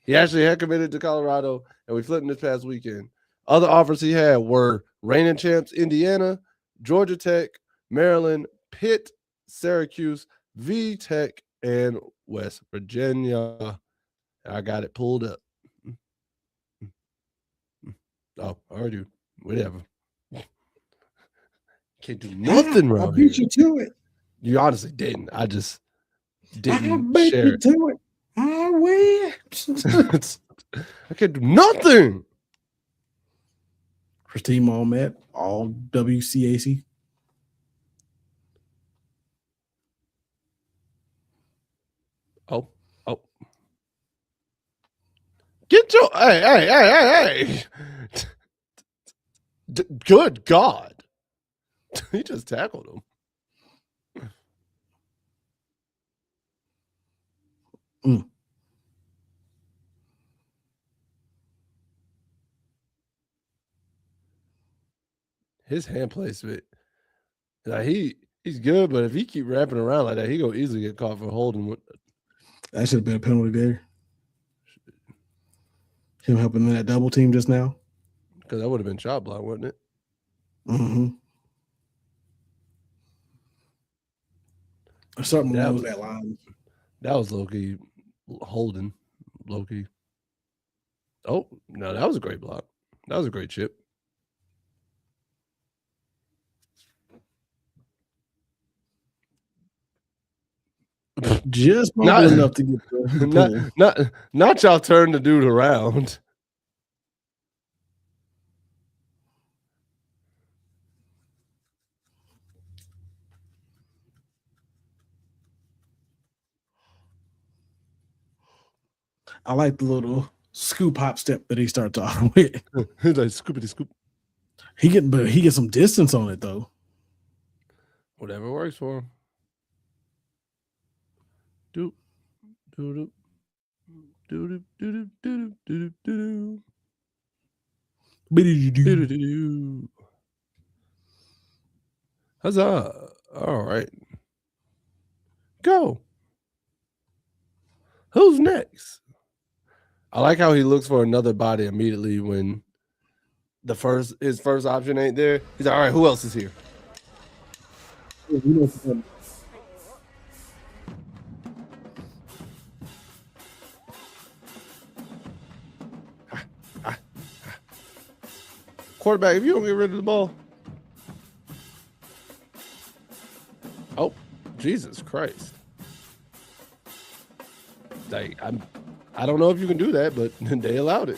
He actually had committed to Colorado, and we flipped him this past weekend. Other offers he had were reigning champs Indiana, Georgia Tech, Maryland, Pitt, Syracuse, V-Tech, and West Virginia. I got it pulled up. Oh, I heard you. Whatever. Can't do nothing wrong. I beat you to it. You honestly didn't. I just didn't I beat share you it. to it. I win. I can't do nothing. Christine Malmet, all WCAC. Oh. Get your hey. Good God. He just tackled him. His hand placement, like he's good, but if he keep wrapping around like that, he gonna easily get caught for holding. That should have been a penalty there. Him helping in that double team just now. Because that would have been shot block, wouldn't it? Mm-hmm. Something wrong with that line. That was low-key holding. Low-key. Oh, no, that was a great block. That was a great chip. Just not enough to get the not y'all turn the dude around. I like the little scoop hop step that he starts off with. He's like scoopity scoop. He gets some distance on it though. Whatever works for him. Do. Huzzah. All right. Go. Who's next? I like how he looks for another body immediately when his first option ain't there. He's like, all right, who else is here? Quarterback, if you don't get rid of the ball. Oh, Jesus Christ. Like, I don't know if you can do that, but they allowed it.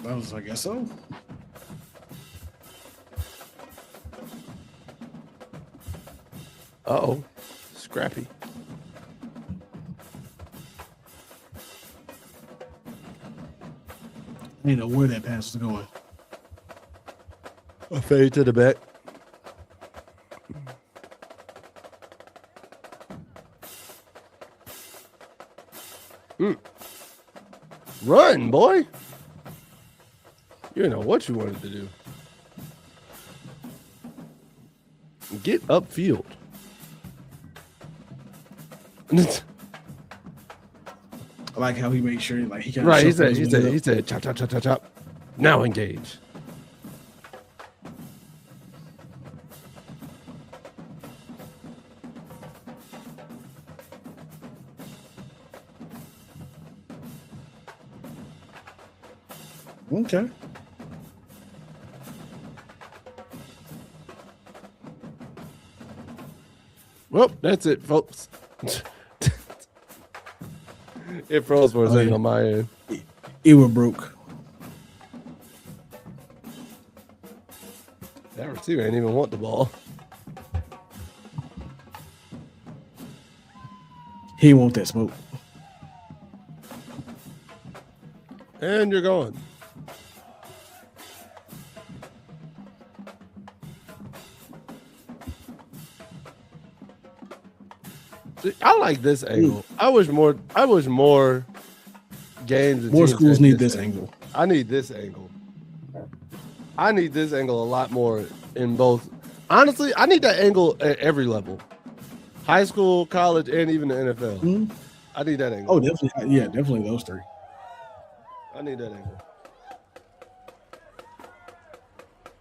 I guess so. Uh-oh. Scrappy. I didn't know where that pass was going. A fade to the back. Run, boy. You didn't know what you wanted to do. Get upfield. I like how he made sure, like he kind of Right, he said, chop, chop, chop, chop, chop. Now engage. Okay. Well, that's it, folks. It froze for a second on my end. It was broke. That receiver ain't even want the ball. He want that smoke. And you're going. See, I like this angle. I wish more games. and More teams schools had need this angle. I need this angle. I need this angle a lot more in both. Honestly, I need that angle at every level. High school, college, and even the NFL. Mhm. I need that angle. Oh, definitely. Yeah, definitely those three. I need that angle.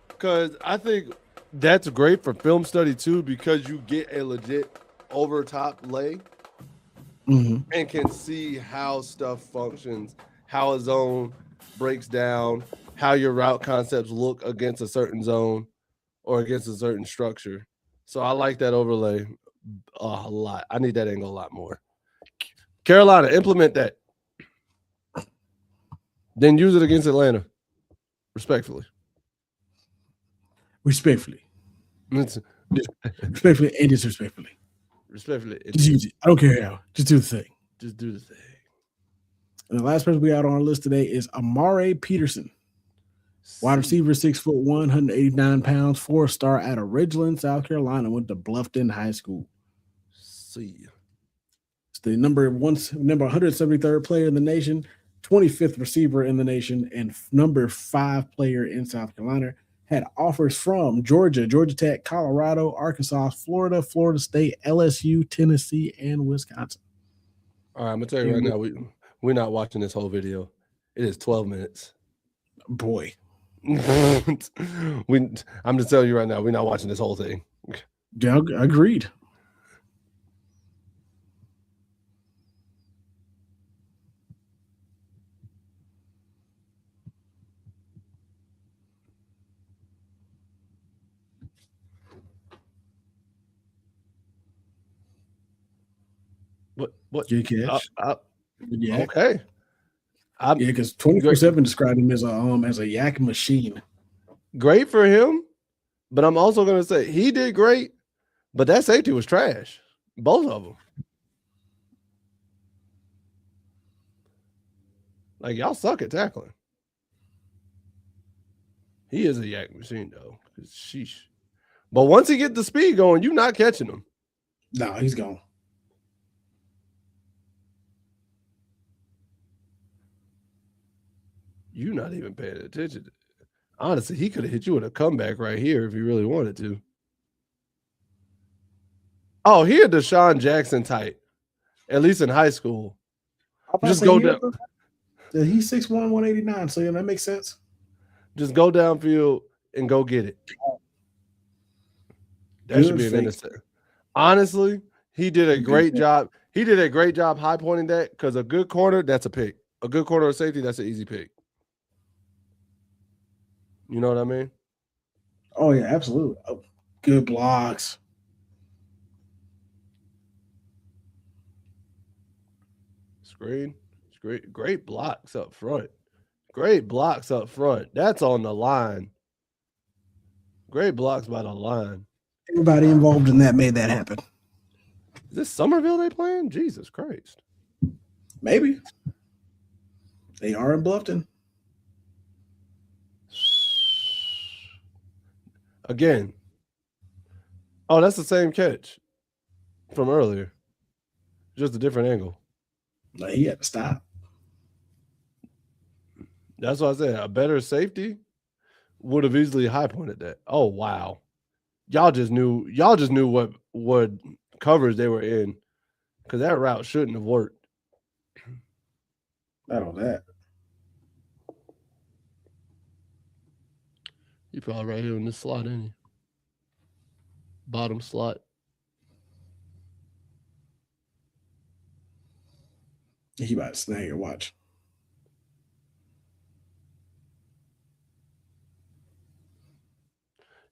Because I think that's great for film study too, because you get a legit over top lay Mm-hmm. and can see how stuff functions, how a zone breaks down, how your route concepts look against a certain zone or against a certain structure. So I like that overlay a lot. I need that angle a lot more. Carolina, implement that. Then use it against Atlanta, respectfully. Respectfully. Respectfully and disrespectfully. Respectfully. Just use it. I don't care how. Just do the thing. Just do the thing. And the last person we got on our list today is Amare Peterson. Wide receiver, 6'1", 189 pounds, 4-star out of Ridgeland, South Carolina, went to Bluffton High School. See. It's the number 173rd player in the nation, 25th receiver in the nation, and number 5 player in South Carolina. Had offers from Georgia, Georgia Tech, Colorado, Arkansas, Florida, Florida State, LSU, Tennessee, and Wisconsin. All right, I'm gonna tell you right now, we're not watching this whole video. It is 12 minutes. Boy. I'm just telling you right now, we're not watching this whole thing. Yeah, agreed. What? Good catch. Yeah. Okay. Yeah, because 24/7 described him as a yak machine. Great for him, but I'm also gonna say he did great, but that safety was trash. Both of them. Like y'all suck at tackling. He is a yak machine though. Sheesh. But once he get the speed going, you're not catching him. No, he's gone. You're not even paying attention. Honestly, he could have hit you with a comeback right here if he really wanted to. Oh, he a Deshaun Jackson type, at least in high school. Just go down. He's 6'1", 189, so yeah, that makes sense. Just go downfield and go get it. That should be an intercept. Honestly, he did a great job. He did a great job high pointing that because a good corner, that's a pick. A good corner of safety, that's an easy pick. You know what I mean? Oh, yeah, absolutely. Oh, good blocks. Screen. Great blocks up front. Great blocks up front. That's on the line. Great blocks by the line. Everybody involved in that made that happen. Is this Somerville they playing? Jesus Christ. Maybe. They are in Bluffton. Again. Oh, that's the same catch from earlier. Just a different angle. Like he had to stop. That's what I said. A better safety would have easily high pointed that. Oh wow. Y'all just knew what coverage they were in. Because that route shouldn't have worked. Not on that. He probably right here in this slot, ain't he? Bottom slot. He about to snag it. Watch.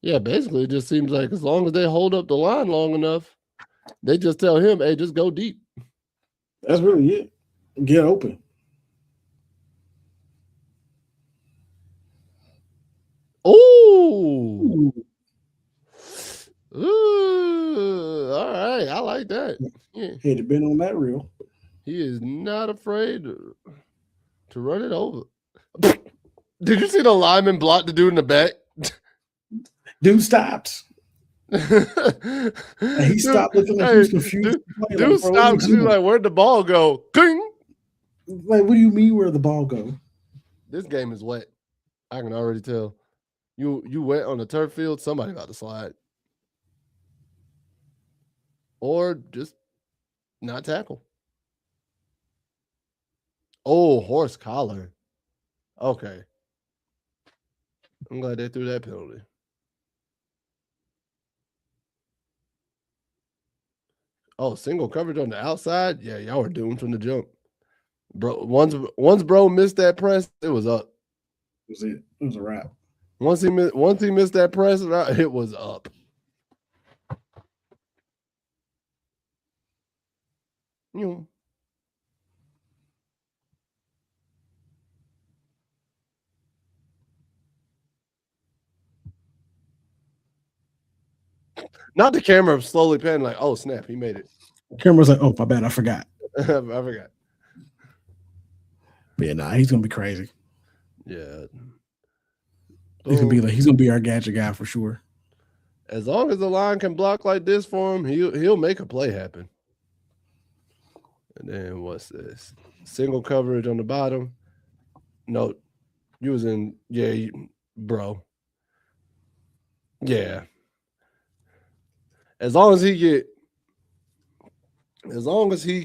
Yeah, basically, it just seems like as long as they hold up the line long enough, they just tell him, hey, just go deep. That's really it. Get open. Oh. Ooh, all right. I like that. Yeah. Had to been on that reel. He is not afraid to run it over. Did you see the lineman block the dude in the back? Dude stopped. And he stopped looking like he was confused. Dude stopped. He's like, where'd the ball go? Ding! Like, what do you mean where'd the ball go? This game is wet. I can already tell. You wet on the turf field, somebody about to slide. Or just not tackle. Oh, horse collar. Okay. I'm glad they threw that penalty. Oh, single coverage on the outside? Yeah, y'all were doomed from the jump. Bro, once bro missed that press, it was up. It was it. It was a wrap. Once he missed that press, it was up. You know. Not the camera slowly panning like, oh snap, he made it. The camera's like, oh my bad, I forgot. I forgot. But yeah, nah, he's gonna be crazy. Yeah. He's gonna be our gadget guy for sure. As long as the line can block like this for him, he'll make a play happen. And then what's this? Single coverage on the bottom. No, you was in, bro. Yeah. As long as he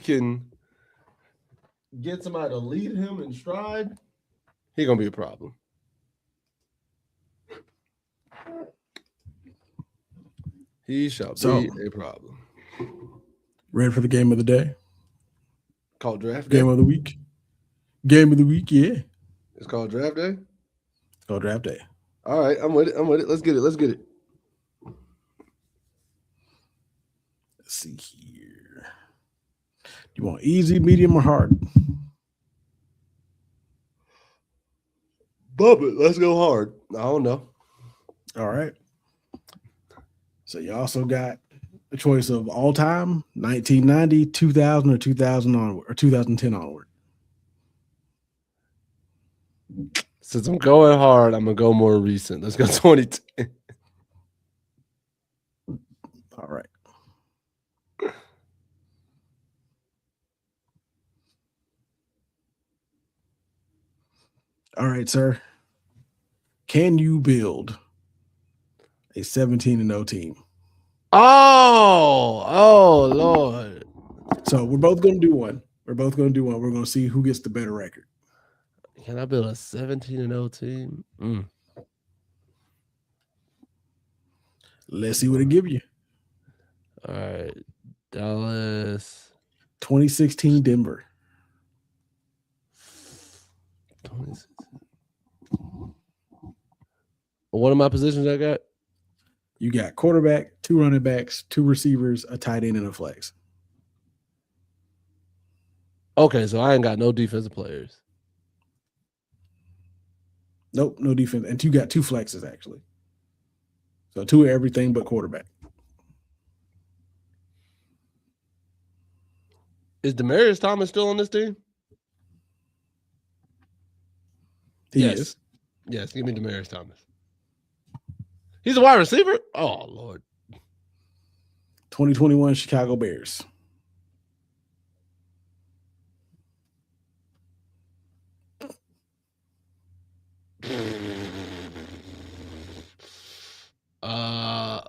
can get somebody to lead him in stride, he gonna be a problem. He shall be a problem. Ready for the game of the day? Called draft day? Game of the week. Game of the week, yeah. It's called draft day? It's called draft day. All right, I'm with it. Let's get it. Let's see here. You want easy, medium, or hard? Bub it. Let's go hard. I don't know. All right. So you also got a choice of all time, 1990, 2000, or 2000 onward, or 2010 onward. Since I'm going hard, I'm gonna go more recent. Let's go 2010. All right. All right, sir. Can you build a 17-0 team? Oh, Lord. So we're both going to do one. We're going to see who gets the better record. Can I build a 17-0 team? Let's see what it give you. All right. Dallas. 2016 Denver. 2016. What are my positions I got? You got quarterback, 2 running backs, 2 receivers, a tight end, and a flex. Okay, so I ain't got no defensive players. Nope, no defense. And you got 2 flexes, actually. So 2 of everything but quarterback. Is Demaryius Thomas still on this team? He yes. is. Yes, give me Demaryius Thomas. He's a wide receiver? Oh, Lord. 2021 Chicago Bears.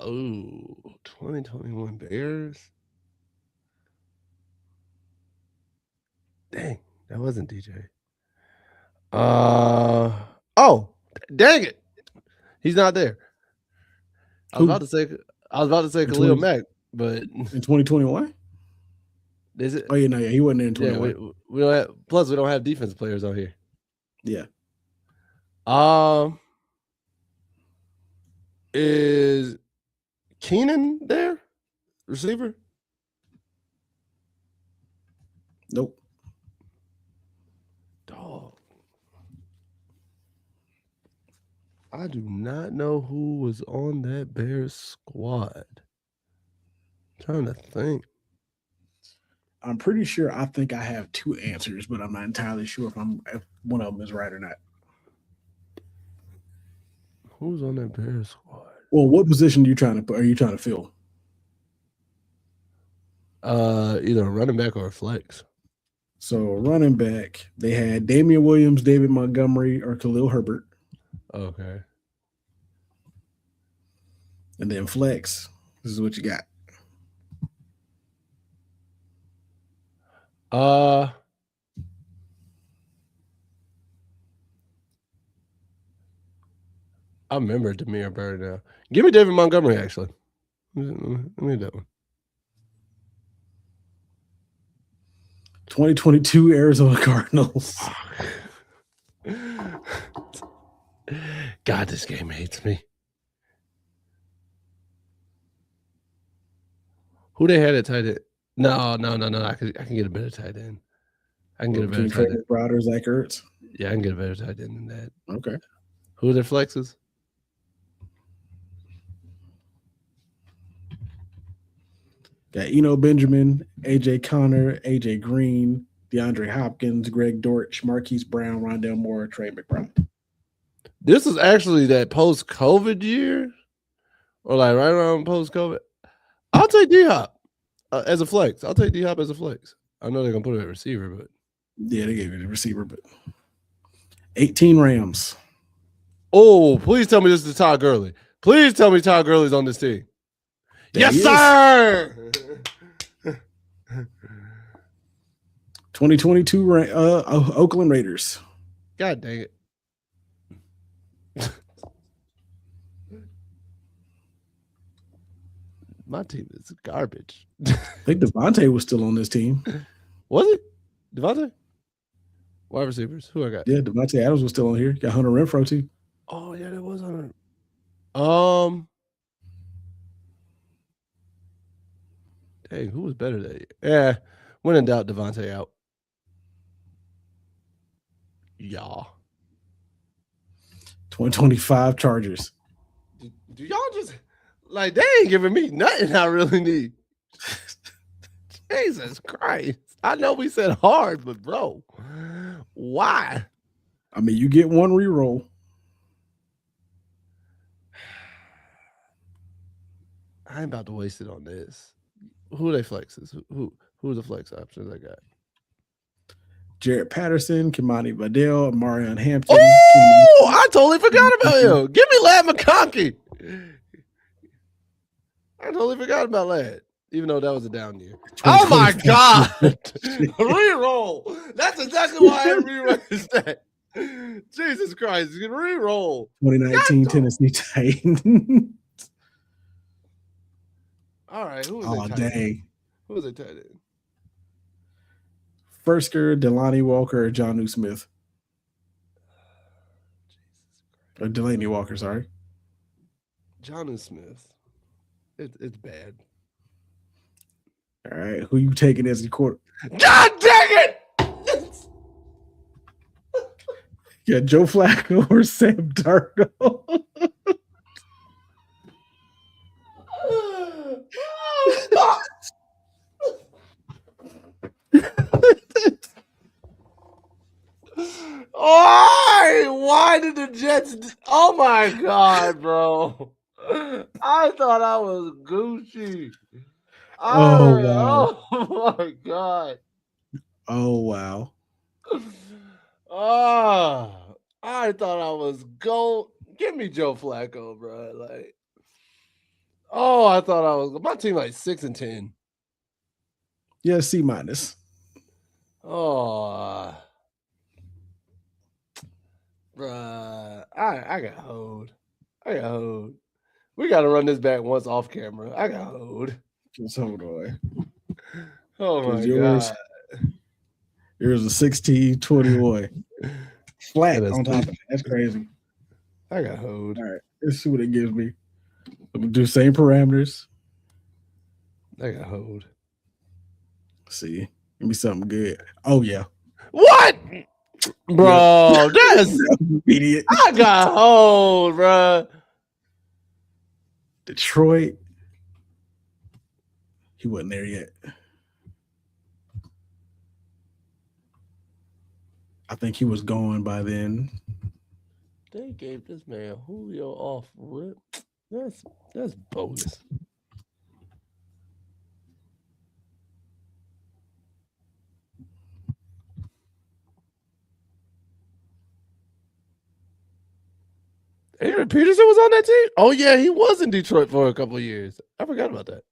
Ooh, 2021 Bears. Dang, that wasn't DJ. Oh, dang it. He's not there. I was about to say Khalil Mack, but in 2021? is it? Oh yeah, no, yeah, he wasn't there in Yeah, 2021. we don't have. Plus, we don't have defensive players on here. Yeah. Is Keenan there? Receiver? Nope. Dog. I do not know who was on that Bears squad. I'm trying to think. I'm pretty sure I think I have two answers, but I'm not entirely sure if one of them is right or not. Who's on that Bears squad? Well, what position are you trying to fill? Either a running back or a flex. So running back, they had Damian Williams, David Montgomery, or Khalil Herbert. Okay. And then flex, this is what you got. I remember Demir Bird now. Give me David Montgomery, actually. Let me that one. 2022 Arizona Cardinals. God, this game hates me. Who they had at tight end? No. I can get a better tight end. I can get a better tight end. Browder, Zach Ertz. Yeah, I can get a better tight end than that. Okay. Who are their flexes? Got Eno Benjamin, AJ Connor, AJ Green, DeAndre Hopkins, Greg Dortch, Marquise Brown, Rondell Moore, Trey McBride. This is actually that post-COVID year, or like right around post-COVID. I'll take D-Hop as a flex. I'll take D-Hop as a flex. I know they're gonna put him at receiver, but yeah, they gave you the receiver, but 18 Rams. Oh, please tell me this is Todd Gurley. Please tell me Todd Gurley's on this team. Yes, sir. 2022 Oakland Raiders. God dang it. My team is garbage. I think Devontae was still on this team. Was it? Devontae? Wide receivers. Who I got? Yeah, Devontae Adams was still on here. Got Hunter Renfrow too. Oh, yeah, that was Hunter. Dang, who was better that year? Yeah, when in doubt, Devontae out. Yeah. 2025 Chargers. Do y'all just like they ain't giving me nothing I really need? Jesus Christ. I know we said hard, but bro, why? I mean, you get one reroll. I ain't about to waste it on this. Who are they flexes? Who are the flex options I got? Jarrett Patterson, Kimani Vidal, Marion Hampton. Oh, I totally forgot about him. Give me Lad McConkey. I totally forgot about Lad, even though that was a down year. Oh my God. Reroll. That's exactly why I re-raised that. Jesus Christ. You can reroll. 2019 Tennessee Titans. All right. Who was oh, that? Dang. Who was that tight end? Fersker, Delanie Walker, or Jonnu Smith. Or Delaney Walker, sorry. Jonnu Smith. It's bad. All right. Who you taking as the quarter? God dang it! Yeah, Joe Flacco or Sam Darnold. Oh, why did the Jets? Oh my God, bro! I thought I was Gucci. Oh, wow. Oh my God. Oh, wow. Oh, I thought I was gold. Give me Joe Flacco, bro. Like, oh, I thought I was my team like 6-10. Yeah, C minus. Oh, bruh. I got hoed. I got hoed. We got to run this back once off camera. I got hoed. Just hold on. Oh my Yours God. is a 16-21. Flat And a on top of it. That's crazy. I got hoed. All right. Let's see what it gives me. I'm going to do same parameters. I got hoed. See. Give me something good. Oh, yeah. What? Bro, that's immediate. I got hoed, bro. Detroit. He wasn't there yet. I think he was gone by then. They gave this man Julio off rip. That's bogus. Adrian Peterson was on that team? Oh, yeah, he was in Detroit for a couple of years. I forgot about that.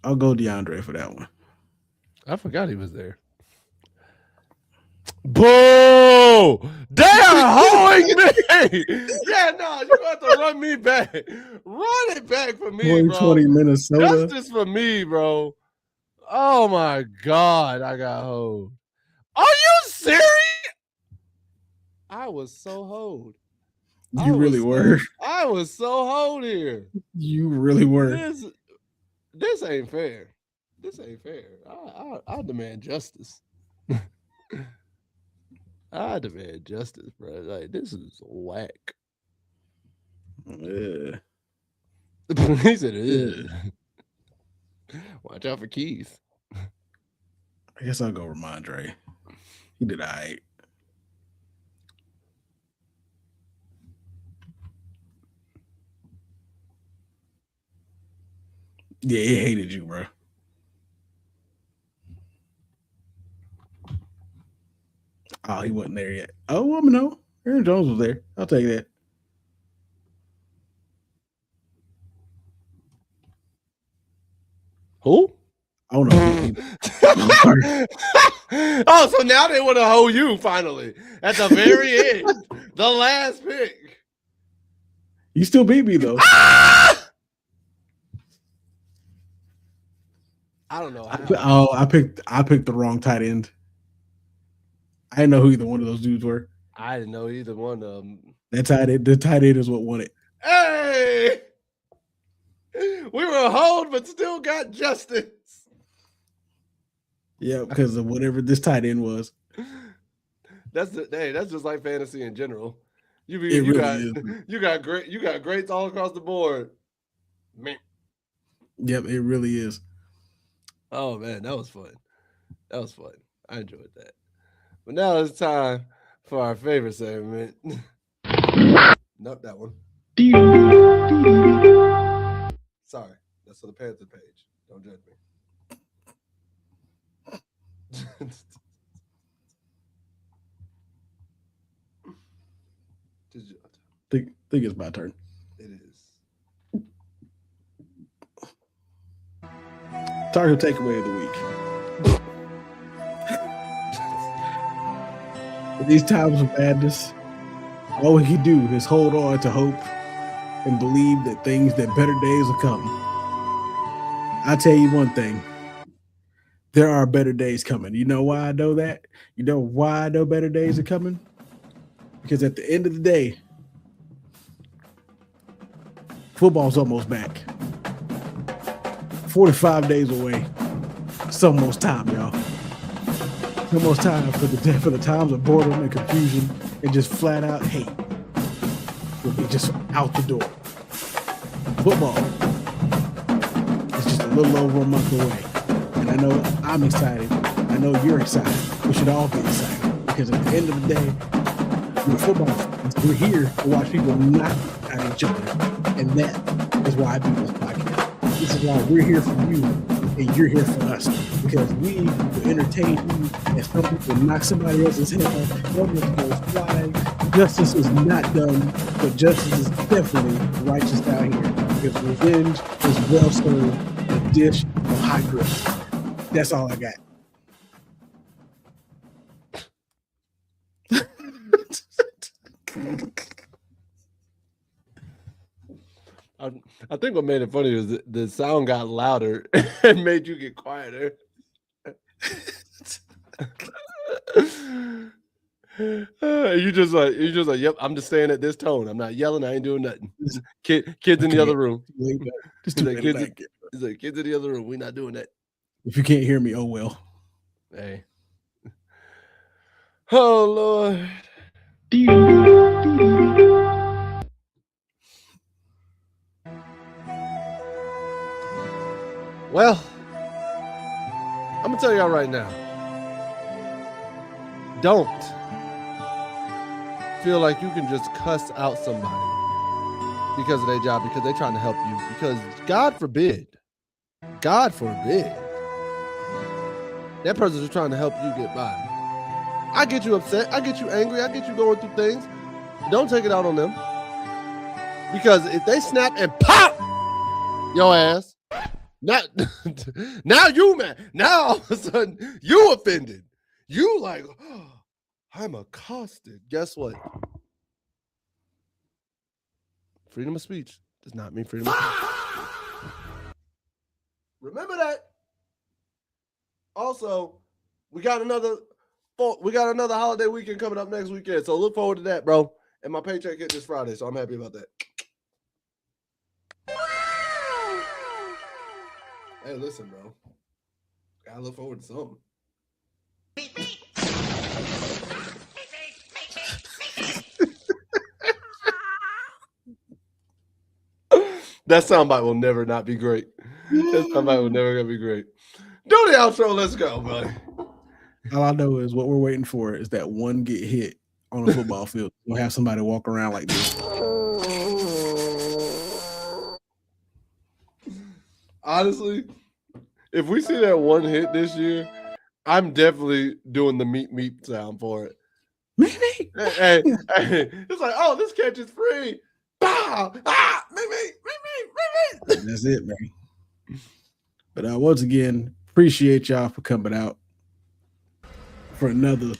I'll go DeAndre for that one. I forgot he was there. Boo! They are hoeing me! Yeah, no, you're going to have to run me back. Run it back for me, bro. 2020 Minnesota. Justice for me, bro. Oh, my God. I got hoed. Are you serious? I was so hoed. You really were. I was so hoed here. You really were. This ain't fair. This ain't fair. I demand justice. I demand justice, bro. Like, this is whack. Yeah. He said, watch out for Keith. I guess I'll go Ramondre. He did all right. Yeah, he hated you, bro. Oh, he wasn't there yet. Oh, no. Aaron Jones was there. I'll take that. Who? Oh, no. Oh, so now they want to hold you finally at the very end, the last pick. You still beat me though. Ah! I don't know. I picked the wrong tight end. I didn't know who either one of those dudes were. I didn't know either one of them. The tight end is what won it. Hey, we were hold, but still got justice. Yeah, because of whatever this tight end was. That's just like fantasy in general. You got greats all across the board. Man. Yep, it really is. Oh man, that was fun. I enjoyed that. But now it's time for our favorite segment. Not that one. Sorry, that's for the Panther page. Don't judge me. Think it's my turn. It is. Target takeaway of the week. In these times of madness, all we can do is hold on to hope and believe that better days are coming. I'll tell you one thing. There are better days coming. You know why I know that? You know why I know better days are coming? Because at the end of the day, football's almost back. 45 days away. It's almost time, y'all. It's almost time for the times of boredom and confusion and just flat out hate. We'll be just out the door. Football is just a little over a month away. And I know I'm excited. I know you're excited. We should all be excited. Because at the end of the day, We're football fans. We're here to watch people knock at each other. And that is why I do this podcast. This is why we're here for you and you're here for us. Because we will entertain you and some people knock somebody else's head off. Government goes fly. Justice is not done, but justice is definitely righteous out here. Because revenge is well served, a dish of high grits. That's all I got. I think what made it funny was the sound got louder and made you get quieter. You just like, yep, I'm just staying at this tone. I'm not yelling. I ain't doing nothing. Kids in the other room. He's like, kids in the other room. We're not doing that. If you can't hear me, oh well. Hey. Oh Lord. Well, I'm gonna tell y'all right now. Don't feel like you can just cuss out somebody because of their job, because they're trying to help you. Because God forbid, that person's just trying to help you get by. I get you upset. I get you angry. I get you going through things. Don't take it out on them. Because if they snap and pop your ass, now you mad. Now all of a sudden you offended. You like, oh, I'm accosted. Guess what? Freedom of speech does not mean freedom of speech. Remember that. Also, we got another holiday weekend coming up next weekend. So look forward to that, bro. And my paycheck hit this Friday, so I'm happy about that. Hey, listen, bro. Gotta look forward to something. That soundbite will never not be great. That soundbite will never gonna be great. Do the outro. Let's go, buddy. All I know is what we're waiting for is that one get hit on a football field. We'll have somebody walk around like this. Honestly, if we see that one hit this year, I'm definitely doing the meep sound for it. Maybe. Hey, it's like, oh, this catch is free. Bow! Ah, meep. That's it, man. But once again, appreciate y'all for coming out for another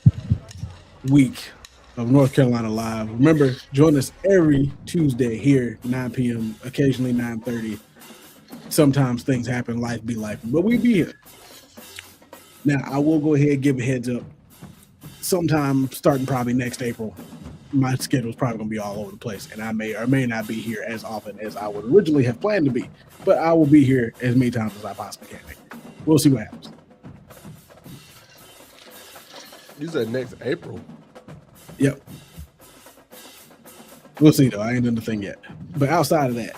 week of North Carolina Live. Remember, join us every Tuesday here, 9 p.m., occasionally 9:30. Sometimes things happen, life be life, but we be here. Now, I will go ahead and give a heads up. Sometime starting probably next April, my schedule is probably going to be all over the place, and I may or may not be here as often as I would originally have planned to be, but I will be here as many times as I possibly can. We'll see what happens. You said next April. Yep. We'll see, though. I ain't done the thing yet. But outside of that,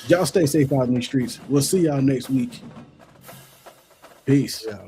y'all stay safe out in these streets. We'll see y'all next week. Peace. Yeah.